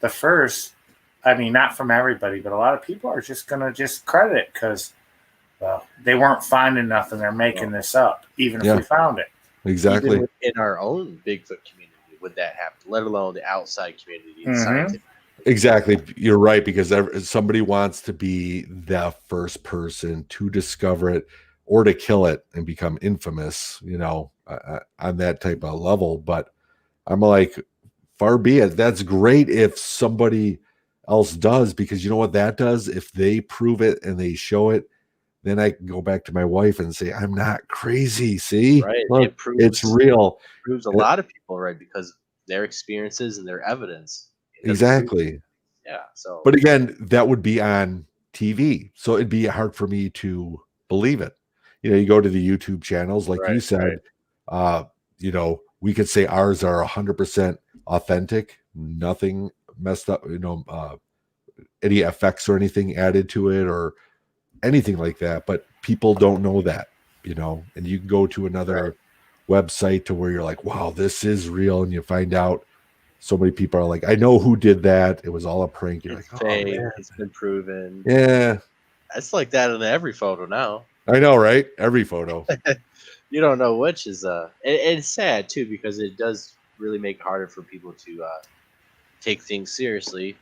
not from everybody, but a lot of people are just going to just credit it because, well, they weren't finding nothing. They're making this up, even if we found it. Exactly. Even in our own Bigfoot community, would that happen, let alone the outside community? Mm-hmm. Exactly. You're right, because somebody wants to be the first person to discover it or to kill it and become infamous, on that type of level. But I'm like, far be it. That's great if somebody else does, because you know what that does? If they prove it and they show it, then I can go back to my wife and say, I'm not crazy. See, right? Look, it's real. It proves a lot of people right, because their experiences and their evidence. Exactly. Yeah. So, but again, that would be on TV, so it'd be hard for me to believe it. You go to the YouTube channels, like you said, we could say ours are 100% authentic, nothing messed up, any effects or anything added to it or anything like that. But people don't know that, and you can go to another website to where you're like, wow, this is real. And you find out so many people are like, I know who did that. It was all a prank. You're it's like, fake. Oh, man. It's been proven. Yeah. It's like that in every photo now. I know, right? Every photo. You don't know which is it's sad too, because it does really make it harder for people to take things seriously,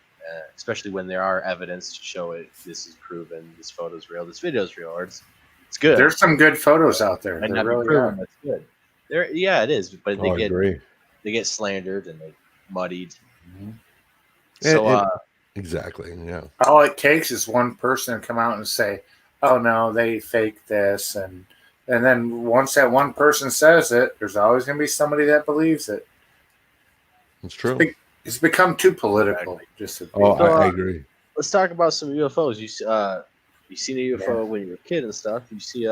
especially when there are evidence to show it. This is proven. This photo's real. This video's real. Or it's good. There's some good photos out there. Might not be proven. That's good. It is, but they get slandered and they muddied. Mm-hmm. So exactly, yeah. All it takes is one person to come out and say, "Oh no, they faked this," and then once that one person says it, there's always going to be somebody that believes it. It's true. It's become too political. I agree. Let's talk about some UFOs. You seen a UFO when you were a kid and stuff. You see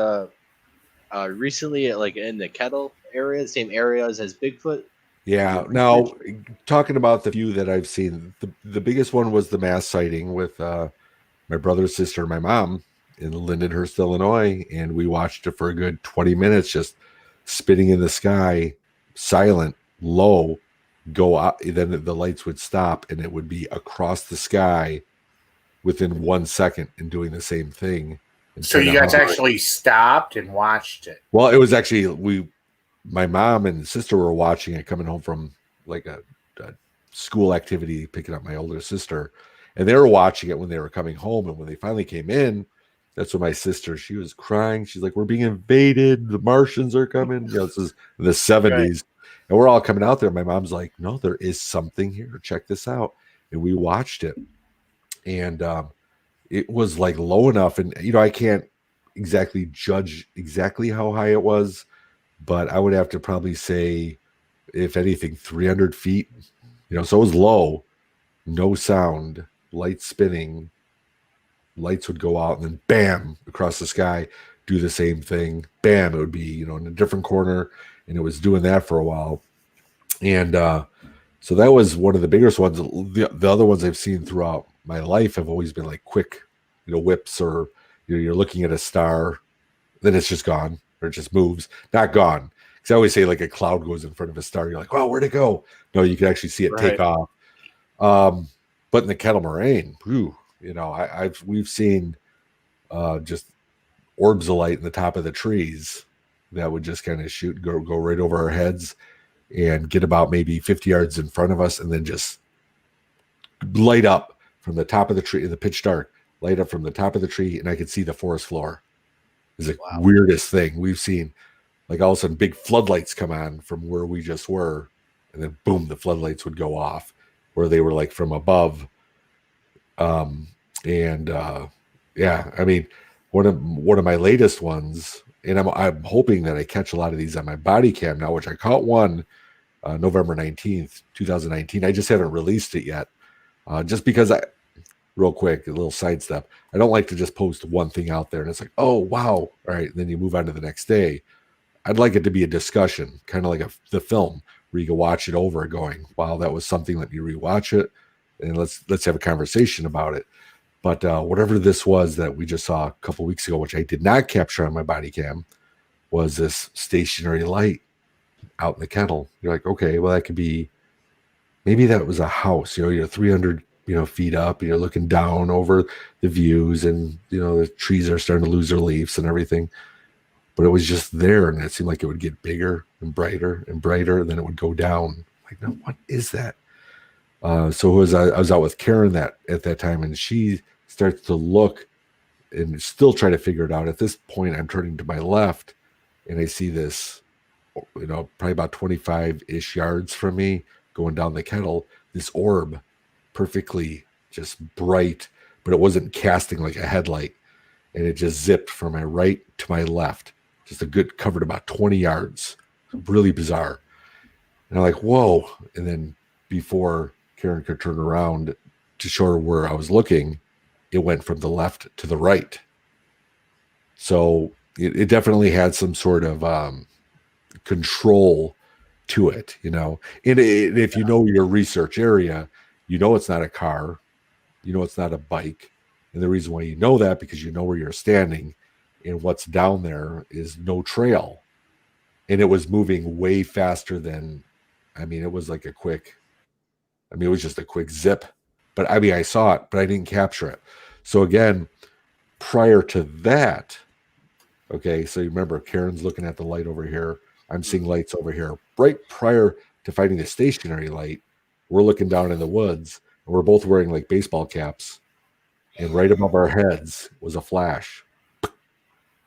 recently, like in the Kettle area, the same areas as Bigfoot. Yeah. Now, talking about the few that I've seen, the biggest one was the mass sighting with my brother, sister, and my mom in Lindenhurst, Illinois, and we watched it for a good 20 minutes, just spinning in the sky, silent, low, go out. Then the lights would stop, and it would be across the sky within 1 second, and doing the same thing. So you guys actually stopped and watched it? Well, it was actually my mom and sister were watching it coming home from like a school activity, picking up my older sister, and they were watching it when they were coming home. And when they finally came in, that's when my sister, she was crying. She's like, "We're being invaded. The Martians are coming." This is in the 70s. Right. And we're all coming out there. My mom's like, "No, there is something here. Check this out." And we watched it. And it was like low enough. And, I can't exactly judge exactly how high it was, but I would have to probably say, if anything, 300 feet. So it was low, no sound, lights spinning, lights would go out, and then bam, across the sky, do the same thing. Bam, it would be, in a different corner, and it was doing that for a while. And so that was one of the biggest ones. The other ones I've seen throughout my life have always been like quick, whips, or you're looking at a star, then it's just gone, or it just moves, not gone. Because I always say like a cloud goes in front of a star, you're like, "Wow, where'd it go?" No, you can actually see it take off. But in the Kettle Moraine, we've seen just orbs of light in the top of the trees that would just kind of shoot, go right over our heads and get about maybe 50 yards in front of us, and then just light up from the top of the tree in the pitch dark, light up from the top of the tree, and I could see the forest floor. It's the weirdest thing we've seen. Like all of a sudden, big floodlights come on from where we just were, and then boom, the floodlights would go off where they were like from above. I mean, one of my latest ones, and I'm hoping that I catch a lot of these on my body cam now, which I caught one November 19th, 2019. I just haven't released it yet, just because real quick, a little sidestep, I don't like to just post one thing out there and it's like, "Oh wow, all right," and then you move on to the next day. I'd like it to be a discussion, kind of like the film, where you can watch it over going, "Wow, that was something." Let me rewatch it, and let's have a conversation about it. But whatever this was that we just saw a couple weeks ago, which I did not capture on my body cam, was this stationary light out in the kettle. You're like, okay, well, that could be, maybe that was a house. You're 300 feet up, and you're looking down over the views, and the trees are starting to lose their leaves and everything. But it was just there, and it seemed like it would get bigger and brighter, and then it would go down. Like, no, what is that? So I was out with Karen at that time, and she starts to look and still try to figure it out. At this point, I'm turning to my left, and I see this, probably about 25-ish yards from me, going down the kettle, this orb, perfectly just bright, but it wasn't casting like a headlight, and it just zipped from my right to my left. Just covered about 20 yards. Really bizarre. And I'm like, whoa. And then before Karen could turn around to show her where I was looking, it went from the left to the right. So it definitely had some sort of control to it, And if you know your research area, it's not a car, it's not a bike. And the reason why you know that, because you know where you're standing, and what's down there is no trail. And it was moving way faster than, it was like it was just a quick zip. But I saw it, but I didn't capture it. So again, prior to that, okay, so you remember Karen's looking at the light over here. I'm seeing lights over here. Right prior to finding the stationary light, we're looking down in the woods, and we're both wearing like baseball caps. And right above our heads was a flash.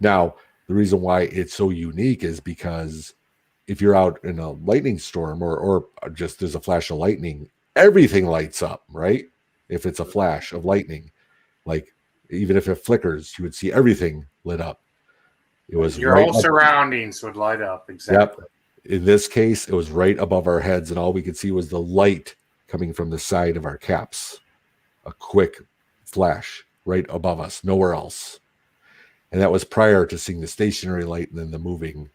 Now, the reason why it's so unique is because if you're out in a lightning storm or just there's a flash of lightning, everything lights up, right? If it's a flash of lightning, like even if it flickers, you would see everything lit up. It was your whole surroundings would light up. Exactly. Yep. In this case, it was right above our heads, and all we could see was the light coming from the side of our caps. A quick flash right above us, nowhere else. And that was prior to seeing the stationary light and then the moving,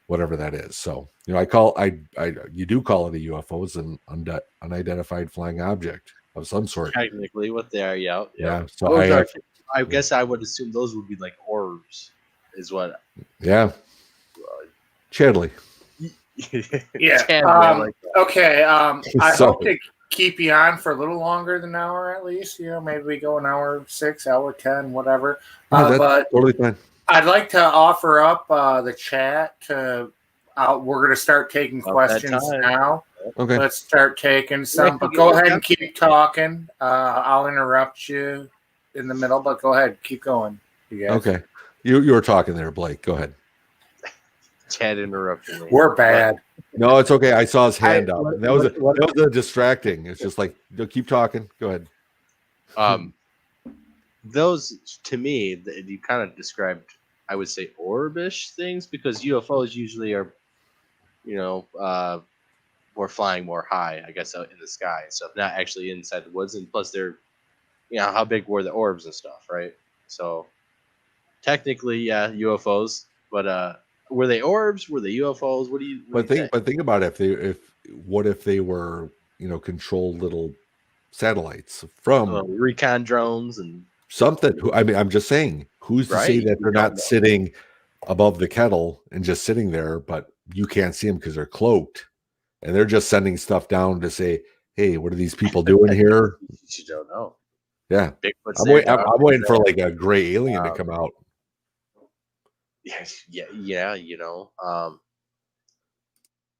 whatever that is. So, you do call it a UFO, is an unidentified flying object of some sort. Technically, what they are, yeah. So I guess I would assume those would be like orbs, is what. Yeah. Chadley. Yeah. Okay. I hope to keep you on for a little longer than an hour at least. Maybe we go an hour 6, hour 10, whatever. That's totally fine. I'd like to offer up the chat to we're going to start taking About questions that time. now. Okay. Let's start taking some, but go ahead and keep talking. I'll interrupt you in the middle, but go ahead, keep going. You guys. Okay. You were talking there, Blake. Go ahead. Chad interrupted me. We're bad. No, it's okay. I saw his hand up. what- That was what- that was a distracting. It's just like, no, keep talking. Go ahead. Those to me, you kind of described, I would say, orbish things, because UFOs usually are, more flying more high, I guess, out in the sky and stuff, not actually inside the woods. And plus, they're, how big were the orbs and stuff, right? So technically, yeah, UFOs, but were they orbs? Were they UFOs? What do you think? But think about it. What if they were, controlled little satellites from recon drones and something? I mean, I'm just saying, who's to say that they're not sitting above the kettle and just sitting there, but you can't see them because they're cloaked, and they're just sending stuff down to say, "Hey, what are these people doing here?" You don't know. Yeah, Bigfoot's I'm waiting for like a gray alien to come out. Yeah.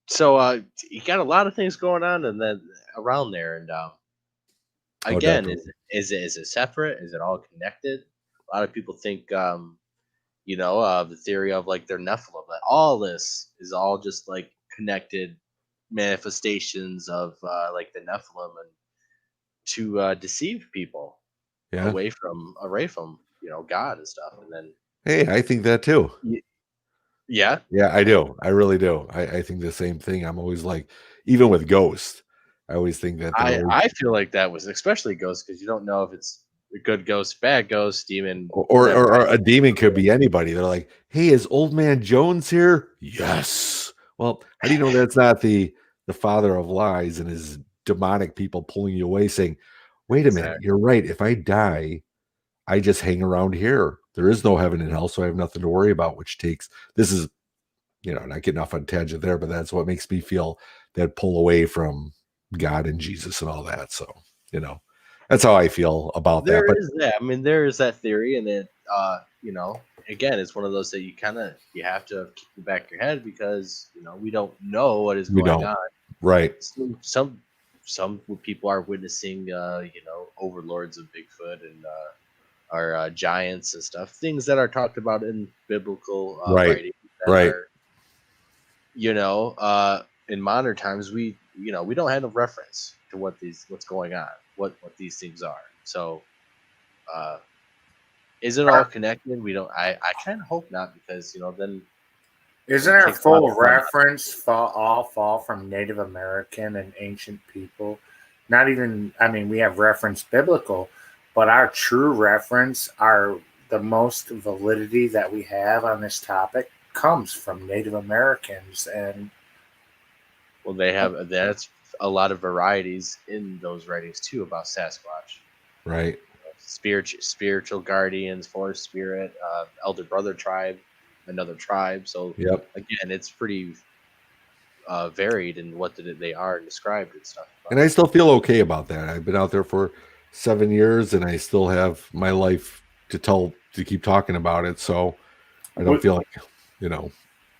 So you got a lot of things going on and then around there, and again, is it separate? Is it all connected? A lot of people think, the theory of like they're Nephilim, that all this is all just like connected manifestations of like the Nephilim, and to deceive people away from God and stuff. And then, hey, I think that too. Yeah, I do. I really do. I think the same thing. I'm always like, even with ghosts, I always think that I feel like that was especially ghosts, because you don't know if it's a good ghost, bad ghost, demon, or a demon could be anybody. They're like, hey, is Old Man Jones here? Yes. Well, how do you know that's not the father of lies and his demonic people pulling you away, saying, wait a minute, you're right. If I die, I just hang around here. There is no heaven and hell, so I have nothing to worry about, this is, not getting off on tangent there, but that's what makes me feel that pull away from God and Jesus and all that. So, that's how I feel about that. But there is that theory, and it, again, it's one of those that you have to keep in the back of your head, because we don't know what is going on. Right. Some people are witnessing, overlords of Bigfoot and are giants and stuff, things that are talked about in biblical writings. Right. In modern times, we don't have a reference to what's going on, what these things are. So, is it all connected? We don't. I kind of hope not, because then isn't our full reference all fall from Native American and ancient people? Not even. I mean, we have reference biblical, but our true reference, the most validity that we have on this topic, comes from Native Americans. And that's a lot of varieties in those writings too about Sasquatch, right? Spiritual guardians, forest spirit, elder brother tribe, another tribe. So again, it's pretty varied in what they are described and stuff. And I still feel okay about that. I've been out there for 7 years, and I still have my life to keep talking about it. So I don't feel like,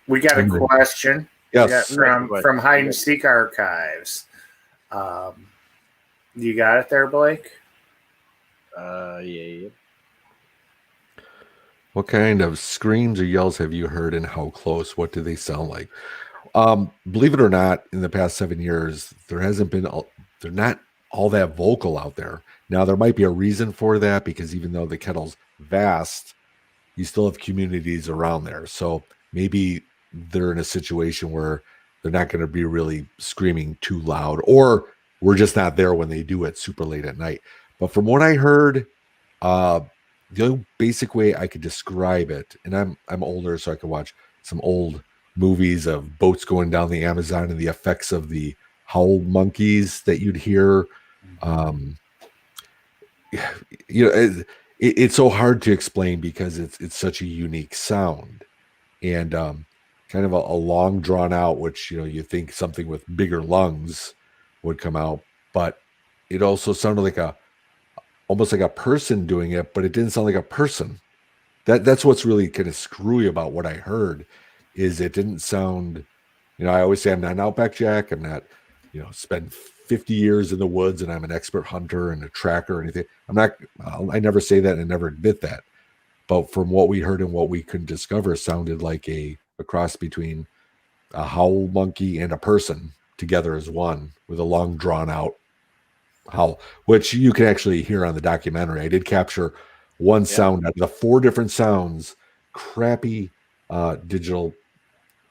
We got a question. Yes. From Hide and Seek Archives. You got it there, Blake? Yeah. What kind of screams or yells have you heard, and how close? What do they sound like? Believe it or not, in the past 7 years, they're not all that vocal out there. Now, there might be a reason for that, because even though the kettle's vast, you still have communities around there. So maybe they're in a situation where they're not going to be really screaming too loud, or we're just not there when they do it super late at night. But from what I heard, the only basic way I could describe it, and I'm older, so I can watch some old movies of boats going down the Amazon and the effects of the howl monkeys that you'd hear. It's so hard to explain, because it's such a unique sound, and kind of a long drawn out, which you think something with bigger lungs would come out, but it also sounded almost like a person doing it, but it didn't sound like a person. That's what's really kind of screwy about what I heard, is it didn't sound I always say I'm not an Outback Jack. I'm not, spend 50 years in the woods and I'm an expert hunter and a tracker or anything. I'm not. I never say that and never admit that. But from what we heard and what we could discover, sounded like a cross between a howl monkey and a person together as one with a long drawn out howl, which you can actually hear on the documentary. I did capture one sound out of the 4 different sounds, crappy digital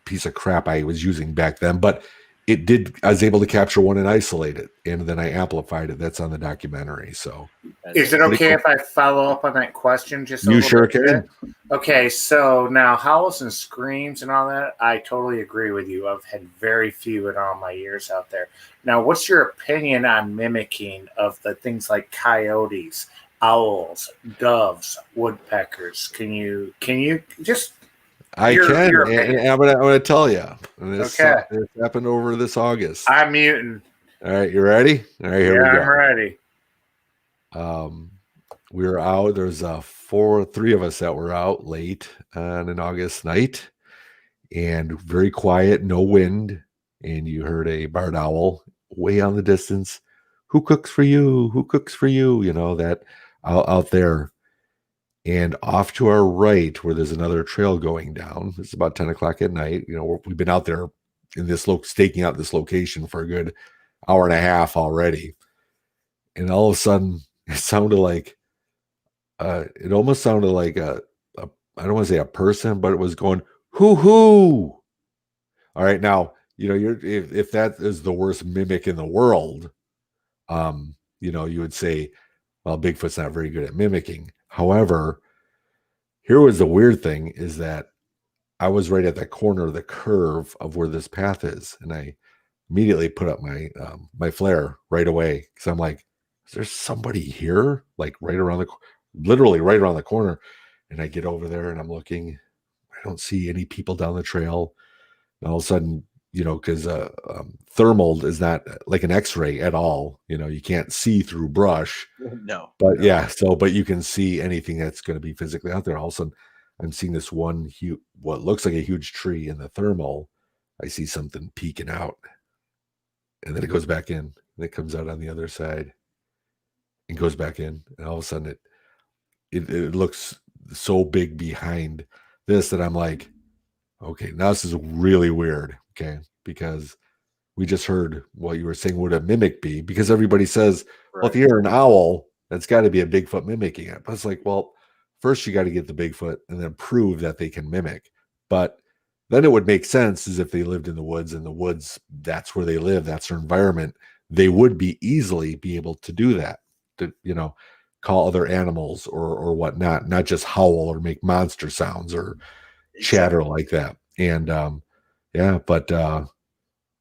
piece of crap I was using back then, but I was able to capture one and isolate it, and then I amplified it. That's on the documentary. So is it okay if I follow up on that question just a you little sure bit? can. Okay, so now howls and screams and all that, I totally agree with you. I've had very few in all my years out there. Now, what's your opinion on mimicking of the things like coyotes, owls, doves, woodpeckers? Can you just I can, and I'm gonna tell you. This happened over this August. I'm muting. All right, you ready? All right, here we go. I'm ready. We were out. There's 3 of us that were out late on an August night, and very quiet, no wind, and you heard a barred owl way on the distance. Who cooks for you? Who cooks for you? That out there. And off to our right, where there's another trail going down, it's about 10 o'clock at night. We've been out there in this staking out this location for a good hour and a half already. And all of a sudden, it sounded like, it almost sounded like I don't want to say a person, but it was going, hoo hoo. All right. Now, if that is the worst mimic in the world, you would say, well, Bigfoot's not very good at mimicking. However, here was the weird thing is that I was right at the corner of the curve of where this path is. And I immediately put up my flare right away. Cause I'm like, is there somebody here? Like literally right around the corner. And I get over there and I'm looking, I don't see any people down the trail. And all of a sudden, because thermal is not like an X-ray at all. You can't see through brush. No. But but you can see anything that's going to be physically out there. All of a sudden, I'm seeing this one what looks like a huge tree in the thermal. I see something peeking out, and then it goes back in, and it comes out on the other side, and goes back in, and all of a sudden it looks so big behind this that I'm like, okay, now this is really weird. Okay, because we just heard what you were saying. Would a mimic be? Because everybody says, well, if you hear an owl, that's got to be a Bigfoot mimicking it. But it's like, well, first you got to get the Bigfoot and then prove that they can mimic. But then it would make sense as if they lived in the woods, and the woods, that's where they live. That's their environment. They would easily be able to do that, to, call other animals or whatnot, not just howl or make monster sounds or chatter like that. And but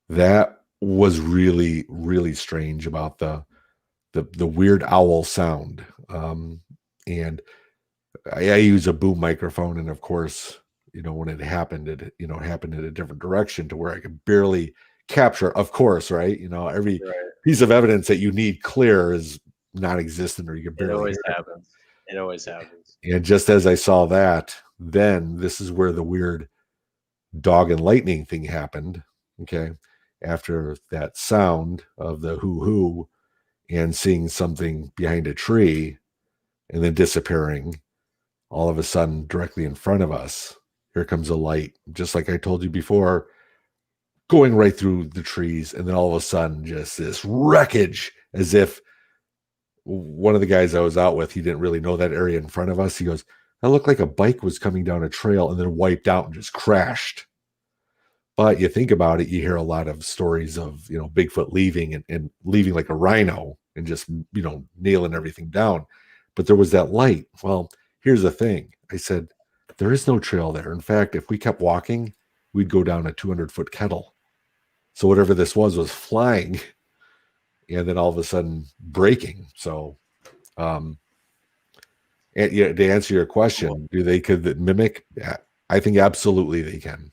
that was really, really strange about the weird owl sound. And I use a boom microphone, and of course, when it happened, it happened in a different direction to where I could barely capture. Of course, right? Every piece of evidence that you need clear is non-existent, or you can barely. It always happens. It always happens. And just as I saw that, then this is where the weird dog and lightning thing happened. Okay. After that sound of the hoo and seeing something behind a tree and then disappearing, all of a sudden directly in front of us, here comes a light, just like I told you before, going right through the trees. And then all of a sudden, just this wreckage, as if one of the guys I was out with, he didn't really know that area in front of us. He goes, that looked like a bike was coming down a trail and then wiped out and just crashed. But you think about it, you hear a lot of stories of, Bigfoot leaving and leaving like a rhino and just, nailing everything down. But there was that light. Well, here's the thing. I said, there is no trail there. In fact, if we kept walking, we'd go down a 200-foot kettle. So whatever this was flying and then all of a sudden breaking. So, and, to answer your question, could mimic? I think absolutely they can.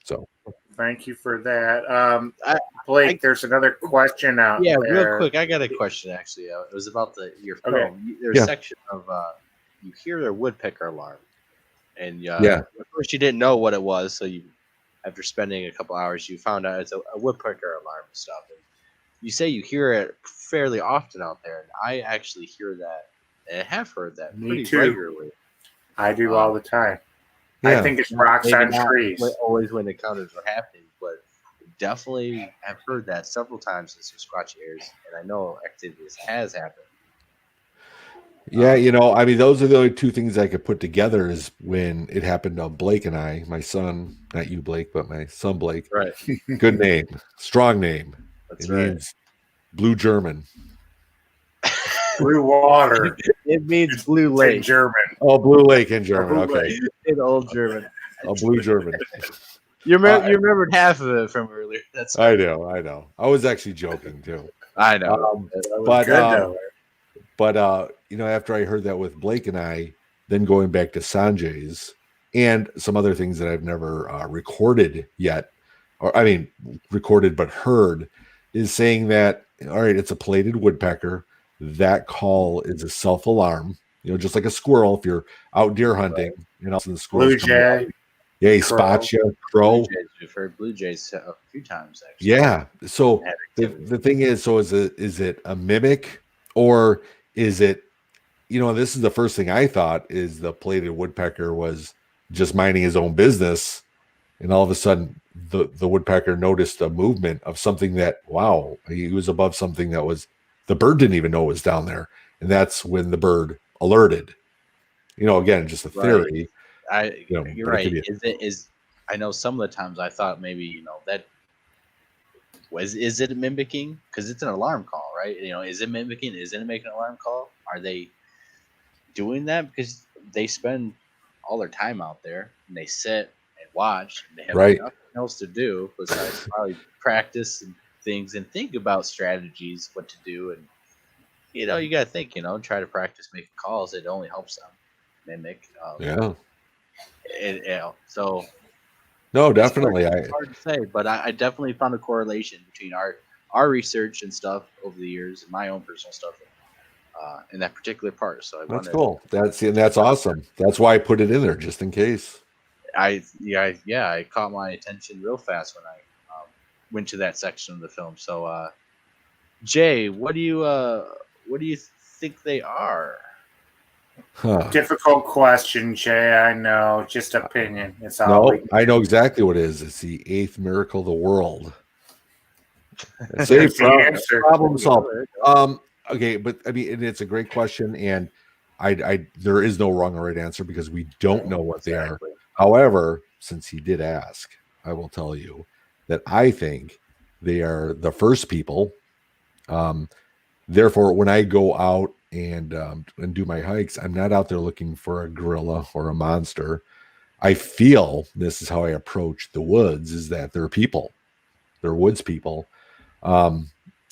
So thank you for that. Blake, there's another question out there. Yeah, real quick. I got a question, actually. It was about your film. Okay. There's a section of you hear their woodpecker alarm. And at first you didn't know what it was, so you after spending a couple hours, you found out it's a woodpecker alarm and stuff. And you say you hear it fairly often out there, and I actually hear that and have heard that Me pretty too. regularly. I do all the time. Yeah. I think it's rocks Maybe on not trees. always when encounters are happening, but definitely have heard that several times since the Squatchy airs, and I know activities has happened. Yeah, I mean, those are the only two things I could put together is when it happened to Blake and I, my son, not you, Blake, but my son, Blake. Right. Good name, strong name. That's it right. means blue German. Blue water. It means blue In lake. German. Oh, blue lake in German. Blue Okay. lake. In old German. Oh, blue German. You remembered half of it from earlier. That's I know. I was actually joking too. I know. But Good though. After I heard that with Blake and I, then going back to Sanjay's and some other things that I've never recorded yet, recorded but heard, is saying that, all right, it's a plated woodpecker. That call is a self-alarm, just like a squirrel. If you're out deer hunting, the squirrels Blue jay. Yeah, he spots you. Crow. We've heard blue jays a few times actually. Yeah. So the thing is, so is it a mimic, or is it, this is the first thing I thought is the plated woodpecker was just minding his own business, and all of a sudden the woodpecker noticed a movement of something that, wow, he was above something that was, the bird didn't even know was down there, and that's when the bird alerted. Again, just a theory. You're right. I know some of the times I thought maybe that is it mimicking, because it's an alarm call, right? Is it mimicking? Is it making an alarm call? Are they doing that because they spend all their time out there and they sit and watch and they have nothing else to do besides probably practice and things and think about strategies, what to do, and you got to think, try to practice making calls. It only helps them mimic. So no, definitely. It's hard to say, but I definitely found a correlation between our research and stuff over the years and my own personal stuff in that particular part. So that's cool. That's awesome. That's why I put it in there just in case. It caught my attention real fast when I went to that section of the film. So, Jay, what do you think they are? Difficult question, Jay. I know, just opinion. It's all. No, I know exactly what it is. It's the eighth miracle of the world. Problem solved. Okay, but I mean, it's a great question, and I there is no wrong or right answer because we don't know what they are. However, since he did ask, I will tell you that I think they are the first people. Therefore, when I go out and do my hikes, I'm not out there looking for a gorilla or a monster. I feel this is how I approach the woods: is that they're people, they're woods people. And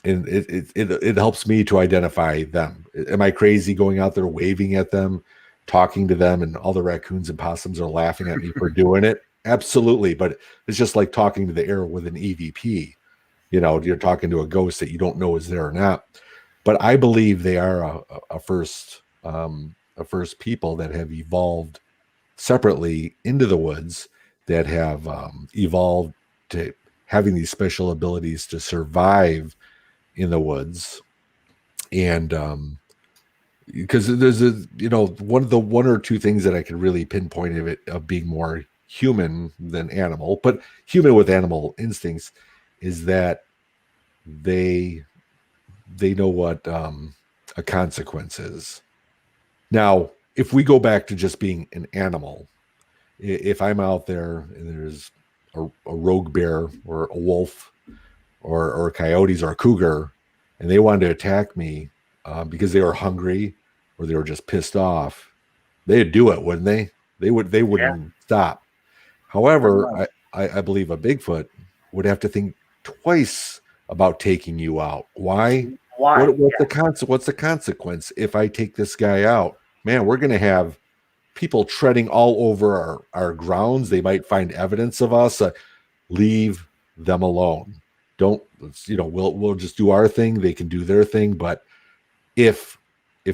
it helps me to identify them. Am I crazy going out there waving at them, talking to them, and all the raccoons and possums are laughing at me for doing it? Absolutely. But it's just like talking to the air with an EVP. You're talking to a ghost that you don't know is there or not. But I believe they are a first people that have evolved separately into the woods, that have evolved to having these special abilities to survive in the woods. And because there's one or two things that I can really pinpoint of being more human than animal, but human with animal instincts, is that they know what a consequence is. Now, if we go back to just being an animal, if I'm out there and there's a rogue bear or a wolf or coyotes or a cougar, and they wanted to attack me because they were hungry or they were just pissed off, they'd do it, wouldn't they? They wouldn't stop. However, I believe a Bigfoot would have to think twice about taking you out. Why? What's the consequence if I take this guy out? Man, we're going to have people treading all over our grounds. They might find evidence of us. Leave them alone. Don't, we'll just do our thing. They can do their thing. But if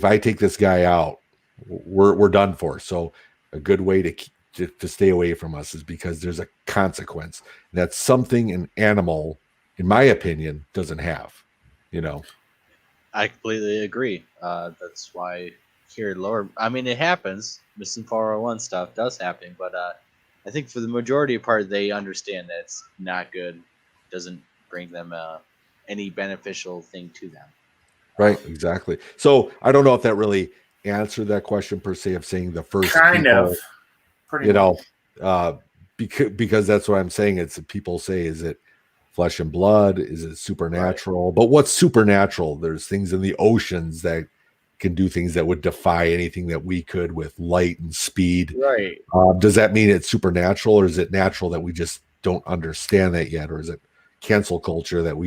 I take this guy out, we're done for. So a good way to to stay away from us is because there's a consequence. That's something an animal, in my opinion, doesn't have. I completely agree. That's why here in lower, I mean, it happens. Missing 401 stuff does happen, but I think for the majority part, they understand that it's not good. Doesn't bring them any beneficial thing to them. Right, exactly. So I don't know if that really answered that question per se of saying the first Kind people, of, pretty you know, much. because that's what I'm saying. It's people say, is it flesh and blood? Is it supernatural? Right. But what's supernatural? There's things in the oceans that can do things that would defy anything that we could with light and speed. Right. Does that mean it's supernatural, or is it natural that we just don't understand that yet? Or is it cancel culture that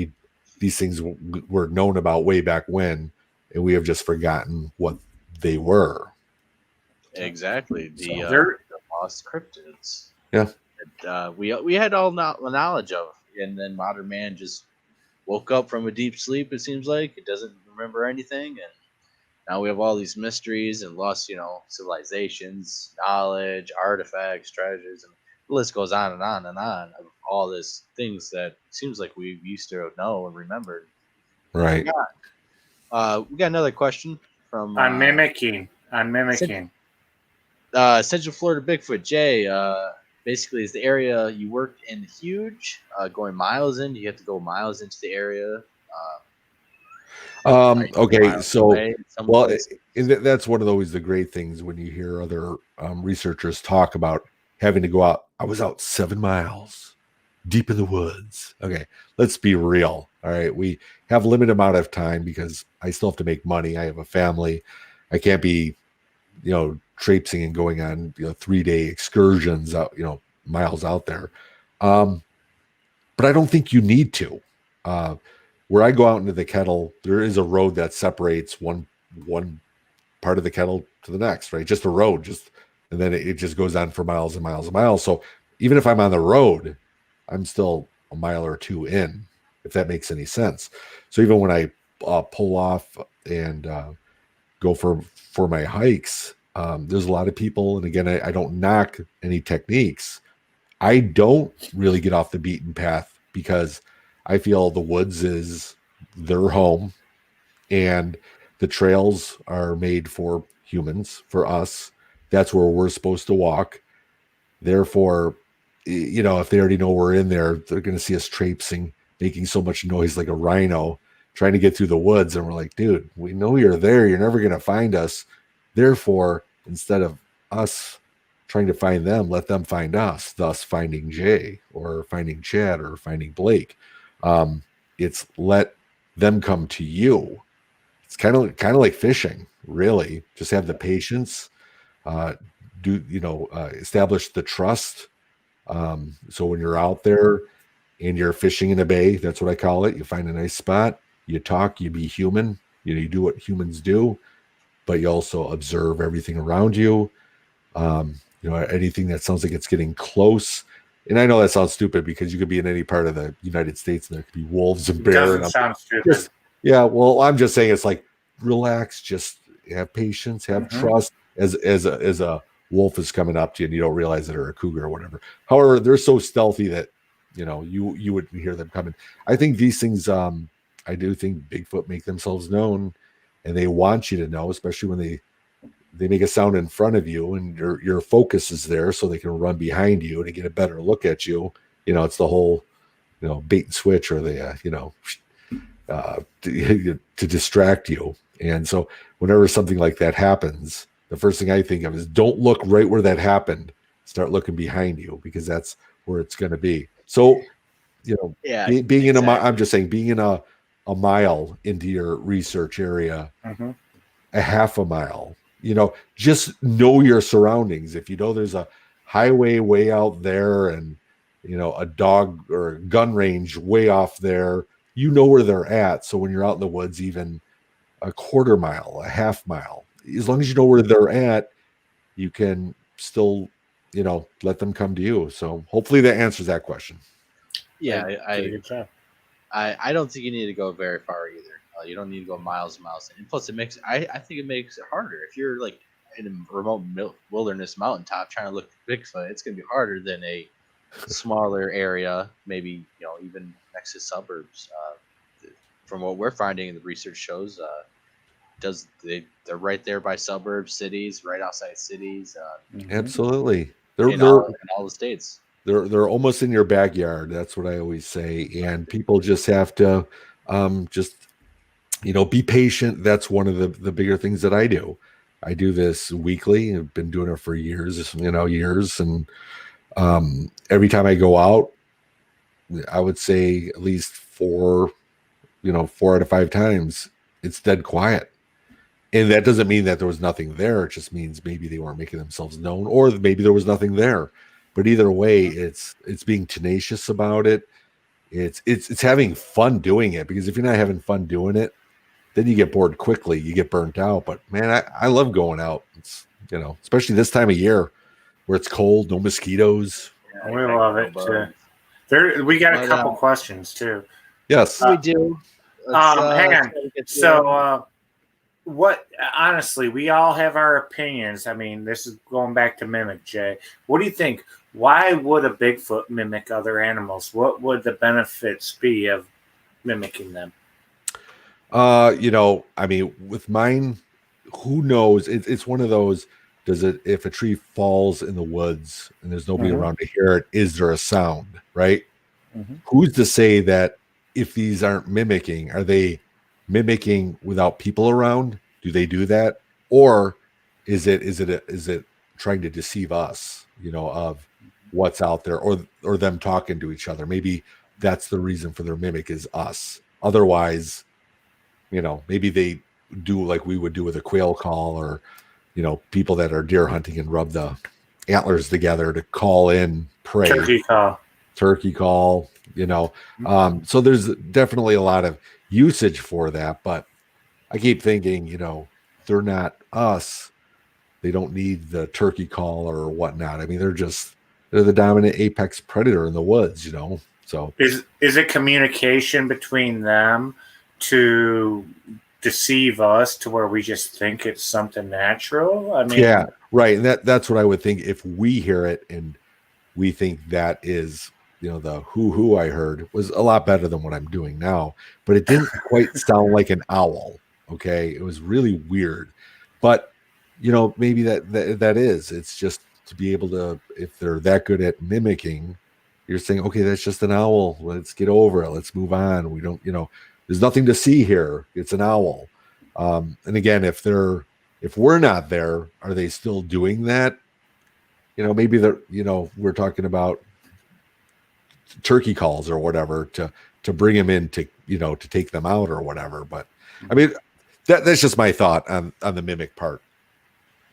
these things were known about way back when, and we have just forgotten what they were? Exactly. The lost cryptids. Yeah. That, we had all knowledge of, and then modern man just woke up from a deep sleep. It seems like it doesn't remember anything, and now we have all these mysteries and lost, civilizations, knowledge, artifacts, treasures, and the list goes on and on and on of all these things that seems like we used to know and remembered. Right. We got another question from I'm mimicking. Central Florida Bigfoot Jay. Basically, is the area you worked in huge? Going miles in, you have to go miles into the area. Okay, so well, that's one of always the great things when you hear other researchers talk about having to go out. I was out 7 miles deep in the woods. Okay, let's be real. All right, we have a limited amount of time because I still have to make money. I have a family. I can't be, traipsing and going on 3-day excursions out, miles out there. But I don't think you need to. Where I go out into the kettle, there is a road that separates one part of the kettle to the next, right? Just a road, and then it just goes on for miles and miles and miles. So even if I'm on the road, I'm still a mile or two in, if that makes any sense. So even when I pull off and go for my hikes, there's a lot of people, and again, I don't knock any techniques. I don't really get off the beaten path because I feel the woods is their home, and the trails are made for humans, for us. That's where we're supposed to walk. Therefore, if they already know we're in there, they're going to see us traipsing, making so much noise like a rhino, trying to get through the woods. And we're like, dude, we know you're there. You're never going to find us. Therefore, instead of us trying to find them, let them find us, thus finding Jay or finding Chad or finding Blake. It's let them come to you. It's kind of like fishing, really. Just have the patience, establish the trust. So when you're out there and you're fishing in a bay, that's what I call it. You find a nice spot, you talk, you be human, you do what humans do, but you also observe everything around you. Anything that sounds like it's getting close. And I know that sounds stupid because you could be in any part of the United States and there could be wolves and bears. Doesn't sound stupid. Well, I'm just saying it's like, relax, just have patience, have trust as a wolf is coming up to you and you don't realize it, or a cougar or whatever. However, they're so stealthy that, you wouldn't hear them coming. I think these things, I do think Bigfoot make themselves known, and they want you to know, especially when they make a sound in front of you and your focus is there so they can run behind you to get a better look at you. It's the whole, bait and switch, or to distract you. And so whenever something like that happens, the first thing I think of is don't look right where that happened. Start looking behind you, because that's where it's going to be. So, being in I'm just saying, being in a mile into your research area, a half a mile, just know your surroundings. If there's a highway way out there and, a dog or a gun range way off there, where they're at. So when you're out in the woods, even a quarter mile, a half mile, as long as you know where they're at, you can still, let them come to you. So hopefully that answers that question. Yeah, I don't think you need to go very far either. You don't need to go miles and miles. And plus, I think it makes it harder if you're like in a remote wilderness mountaintop trying to look for Bigfoot, it's going to be harder than a smaller area, maybe even next to suburbs. From what we're finding, in the research shows, they're right there by suburbs, cities, right outside cities, Absolutely. in all the states. They're almost in your backyard. That's what I always say. And people just have to just be patient. That's one of the bigger things that I do. I do this weekly. I've been doing it for years, and every time I go out, I would say at least 4 out of 5 times it's dead quiet. And that doesn't mean that there was nothing there. It just means maybe they weren't making themselves known, or maybe there was nothing there. But either way, it's being tenacious about it. It's having fun doing it, because if you're not having fun doing it, then you get bored quickly. You get burnt out. But man, I love going out. It's especially this time of year where it's cold, no mosquitoes. Yeah, we love it too. We got a couple questions too. Yes, we do. Hang on. So, what? Honestly, we all have our opinions. I mean, this is going back to mimic, Jay. What do you think? Why would a Bigfoot mimic other animals? What would the benefits be of mimicking them? I mean, with mine, who knows? It's one of those. If a tree falls in the woods and there's nobody around to hear it, is there a sound, right? Who's to say that if these aren't mimicking, are they mimicking without people around? Do they do that? Or is it trying to deceive us, of what's out there, or them talking to each other? Maybe that's the reason for their mimic is us. Otherwise, maybe they do like we would do with a quail call, or, people that are deer hunting and rub the antlers together to call in prey. Turkey call, So there's definitely a lot of usage for that. But I keep thinking, they're not us. They don't need the turkey call or whatnot. I mean, they're the dominant apex predator in the woods, So is it communication between them to deceive us to where we just think it's something natural? I mean, yeah, right. And that's what I would think if we hear it and we think that is, the who I heard was a lot better than what I'm doing now, but it didn't quite sound like an owl. Okay. It was really weird, but maybe that is, it's just to be able to, if they're that good at mimicking, you're saying, okay, that's just an owl. Let's get over it. Let's move on. We don't, there's nothing to see here. It's an owl. And again, if we're not there, are they still doing that? Maybe they're, we're talking about turkey calls or whatever to bring them in to, to take them out or whatever. But I mean, that's just my thought on the mimic part.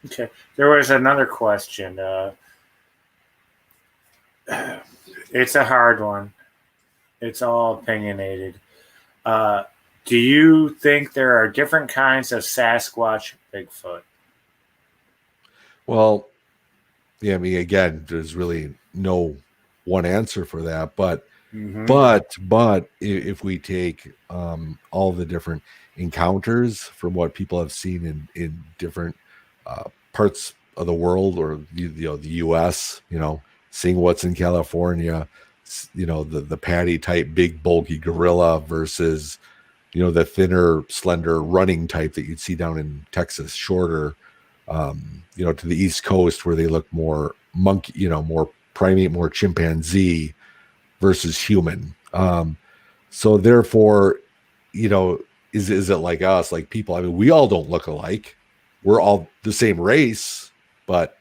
Okay. There was another question. It's a hard one. It's all opinionated. Do you think there are different kinds of Sasquatch Bigfoot? Well, yeah, I mean, again, there's really no one answer for that, but if we take all the different encounters from what people have seen in different parts of the world, or the U.S., seeing what's in California, the patty type, big bulky gorilla versus the thinner, slender running type that you'd see down in Texas, shorter, to the East Coast where they look more monkey, more primate, more chimpanzee versus human. So therefore, is it like us, like people? I mean, we all don't look alike. We're all the same race, but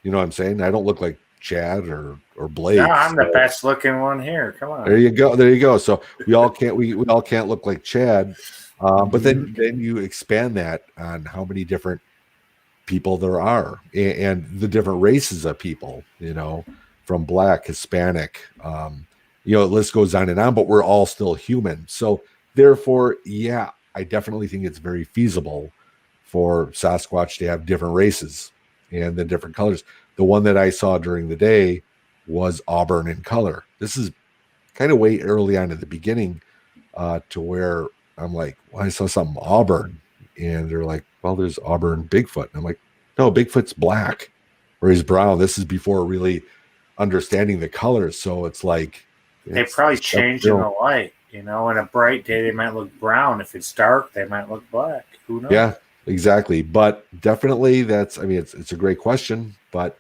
you know what I'm saying? I don't look like Chad or Blake. No, I'm the best looking one here. Come on. There you go. So we all can't look like Chad. But then you expand that on how many different people there are, and the different races of people, from Black, Hispanic, the list goes on and on, but we're all still human. So therefore, yeah, I definitely think it's very feasible for Sasquatch to have different races and the different colors. The one that I saw during the day was auburn in color. This is kind of way early on at the beginning, to where I'm like, well, I saw something auburn, and they're like, well, there's auburn Bigfoot. And I'm like, No, Bigfoot's black or he's brown. This is before really understanding the colors. So it's like they probably change in the light. You know, in a bright day, they might look brown. If it's dark, they might look black. Who knows? Yeah, exactly. But definitely that's, I mean, it's a great question, but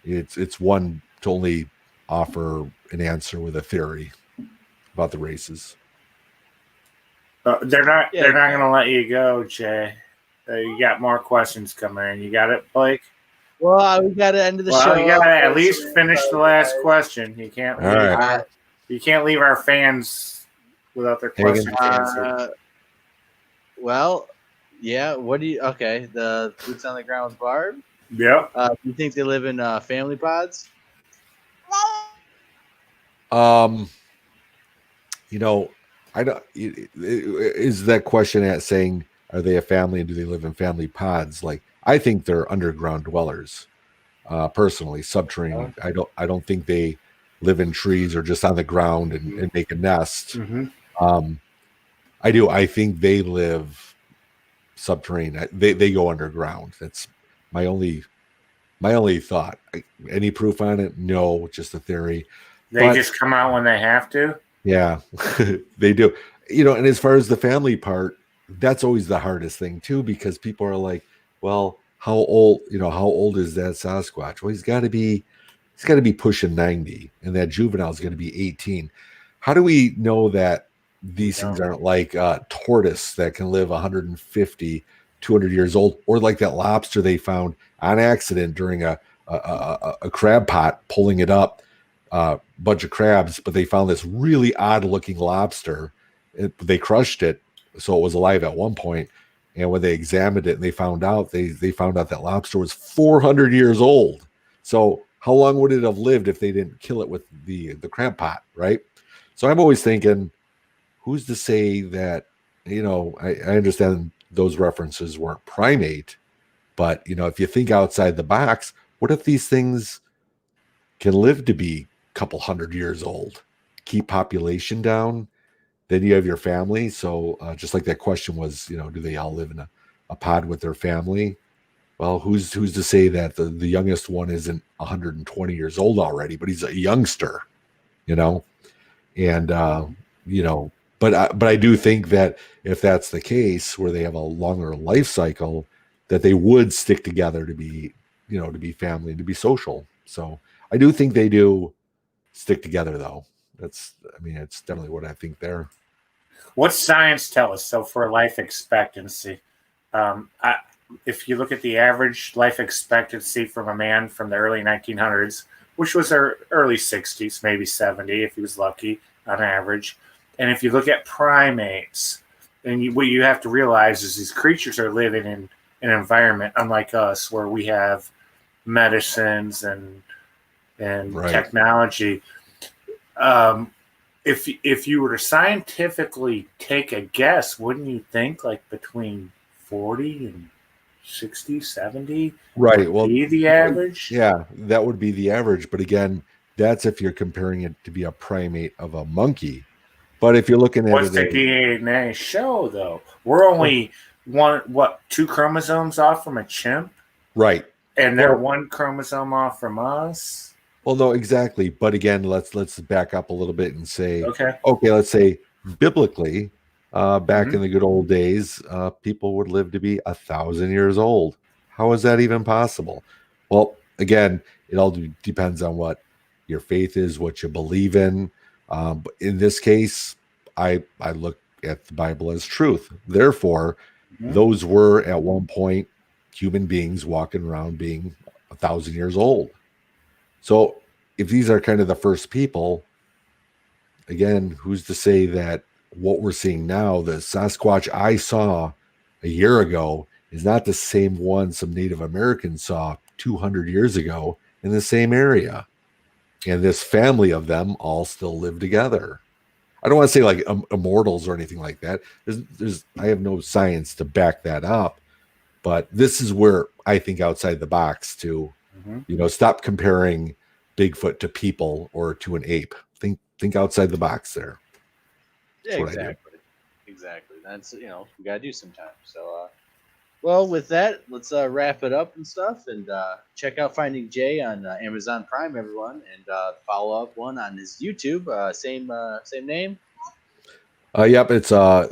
it's one to only offer an answer with a theory about the races. They're not going to let you go, Jay. You got more questions coming in. You got it, Blake? Well, we got to end the show. You got to at least finish the last question. You can't leave you can't leave our fans without their questions answered. Well, yeah. What do you? Okay, the boots on the ground with Barb. Yep. Do you think they live in family pods? You know, I don't. Is that question at saying are they a family and do they live in family pods? Like I think they're underground dwellers. Personally, subterranean. I don't think they live in trees or just on the ground and make a nest. Mm-hmm. I do. I think they live subterranean. They go underground. That's my only thought. Any proof on it? No, just a theory. They just come out when they have to. Yeah, they do. You know, and as far as the family part, that's always the hardest thing too, because people are like, well, how old, how old is that Sasquatch? Well, he's got to be pushing 90, and that juvenile is going to be 18. How do we know that these things aren't like tortoise that can live 150, 200 years old, or like that lobster they found on accident during a crab pot, pulling it up, bunch of crabs, but they found this really odd looking lobster. They crushed it, so it was alive at one point. And when they examined it and they found out that lobster was 400 years old. So how long would it have lived if they didn't kill it with the crab pot, right? So I'm always thinking, who's to say that, I understand those references weren't primate, but, if you think outside the box, what if these things can live to be a couple hundred years old, keep population down? Then you have your family. So just like that question was, do they all live in a pod with their family? Well, who's to say that the youngest one isn't 120 years old already, but he's a youngster, and but I do think that if that's the case, where they have a longer life cycle, that they would stick together to be family and to be social. So I do think they do stick together, though. It's definitely what I think there. What's science tell us? So for life expectancy, if you look at the average life expectancy from a man from the early 1900s, which was our early 60s, maybe 70 if he was lucky on average, and if you look at primates, and what you have to realize is these creatures are living in an environment unlike us, where we have medicines and right. technology. If you were to scientifically take a guess, wouldn't you think like between 40 and 60, 70 right? Well, be the average? Yeah, that would be the average. But again, that's if you're comparing it to be a primate of a monkey. But if you're looking at what's the DNA show, though? We're only two chromosomes off from a chimp? Right. And they're one chromosome off from us? Well, no, exactly. But again, let's back up a little bit and say, okay, let's say biblically, back in the good old days, people would live to be 1,000 years old. How is that even possible? Well, again, it all depends on what your faith is, what you believe in. But in this case, I look at the Bible as truth. Therefore, those were at one point human beings walking around being 1,000 years old. So if these are kind of the first people, again, who's to say that what we're seeing now, the Sasquatch I saw a year ago, is not the same one some Native Americans saw 200 years ago in the same area? And this family of them all still live together. I don't want to say like immortals or anything like that. I have no science to back that up, but this is where I think outside the box to, stop comparing Bigfoot to people or to an ape. Think outside the box there. Yeah, exactly. Exactly. That's we gotta do sometimes. So Well, with that, let's wrap it up and stuff, and check out Finding Jay on Amazon Prime, everyone, and follow up one on his YouTube, same name. Yep, it's my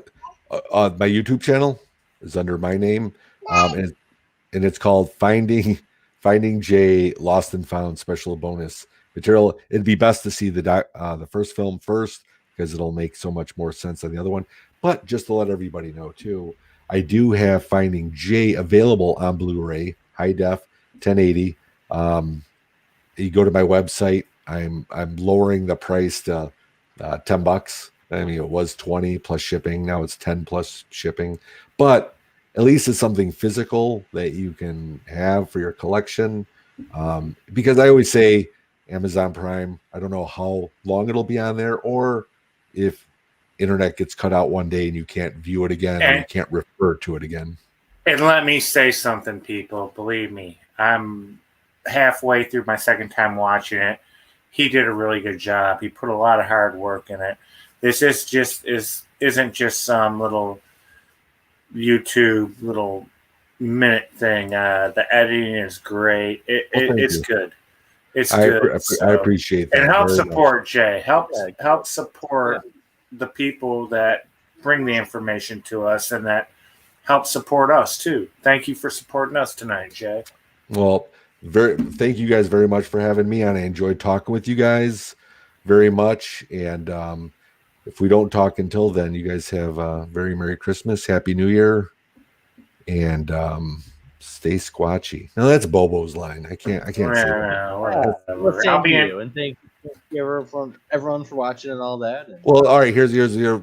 YouTube channel is under my name, and it's called Finding J Lost and Found Special Bonus Material. It'd be best to see the first film first because it'll make so much more sense than the other one. But just to let everybody know too, I do have Finding J available on Blu-ray, high def, 1080. You go to my website. I'm lowering the price to $10. I mean, it was 20 plus shipping. Now it's 10 plus shipping. But at least it's something physical that you can have for your collection. Because I always say Amazon Prime, I don't know how long it'll be on there, or if internet gets cut out one day and you can't view it again, or you can't refer to it again. And let me say something, people. Believe me, I'm halfway through my second time watching it. He did a really good job. He put a lot of hard work in it. This isn't just some little YouTube little minute thing. The editing is great. It's good. It's good. I appreciate that. And help support Jay. Help support the people that bring the information to us and that help support us too. Thank you for supporting us tonight, Jay. Well, thank you guys very much for having me on. I enjoyed talking with you guys very much. And if we don't talk until then, you guys have a very Merry Christmas, Happy New Year, and stay squatchy. Now that's Bobo's line. I can't say that. Well, thank you, and thank you everyone for watching and all that. And, well, all right. Here's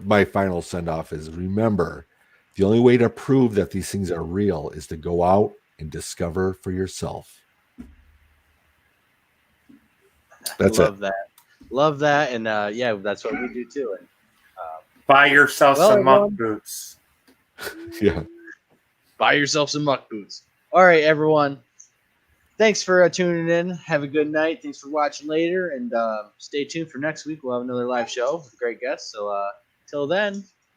my final send off. Is remember, the only way to prove that these things are real is to go out and discover for yourself. That's love that. Love that, and yeah, that's what we do too. And buy yourself some muck boots. Yeah. Buy yourself some muck boots. All right, everyone. Thanks for tuning in. Have a good night. Thanks for watching later, and stay tuned for next week. We'll have another live show with a great guest. So till then.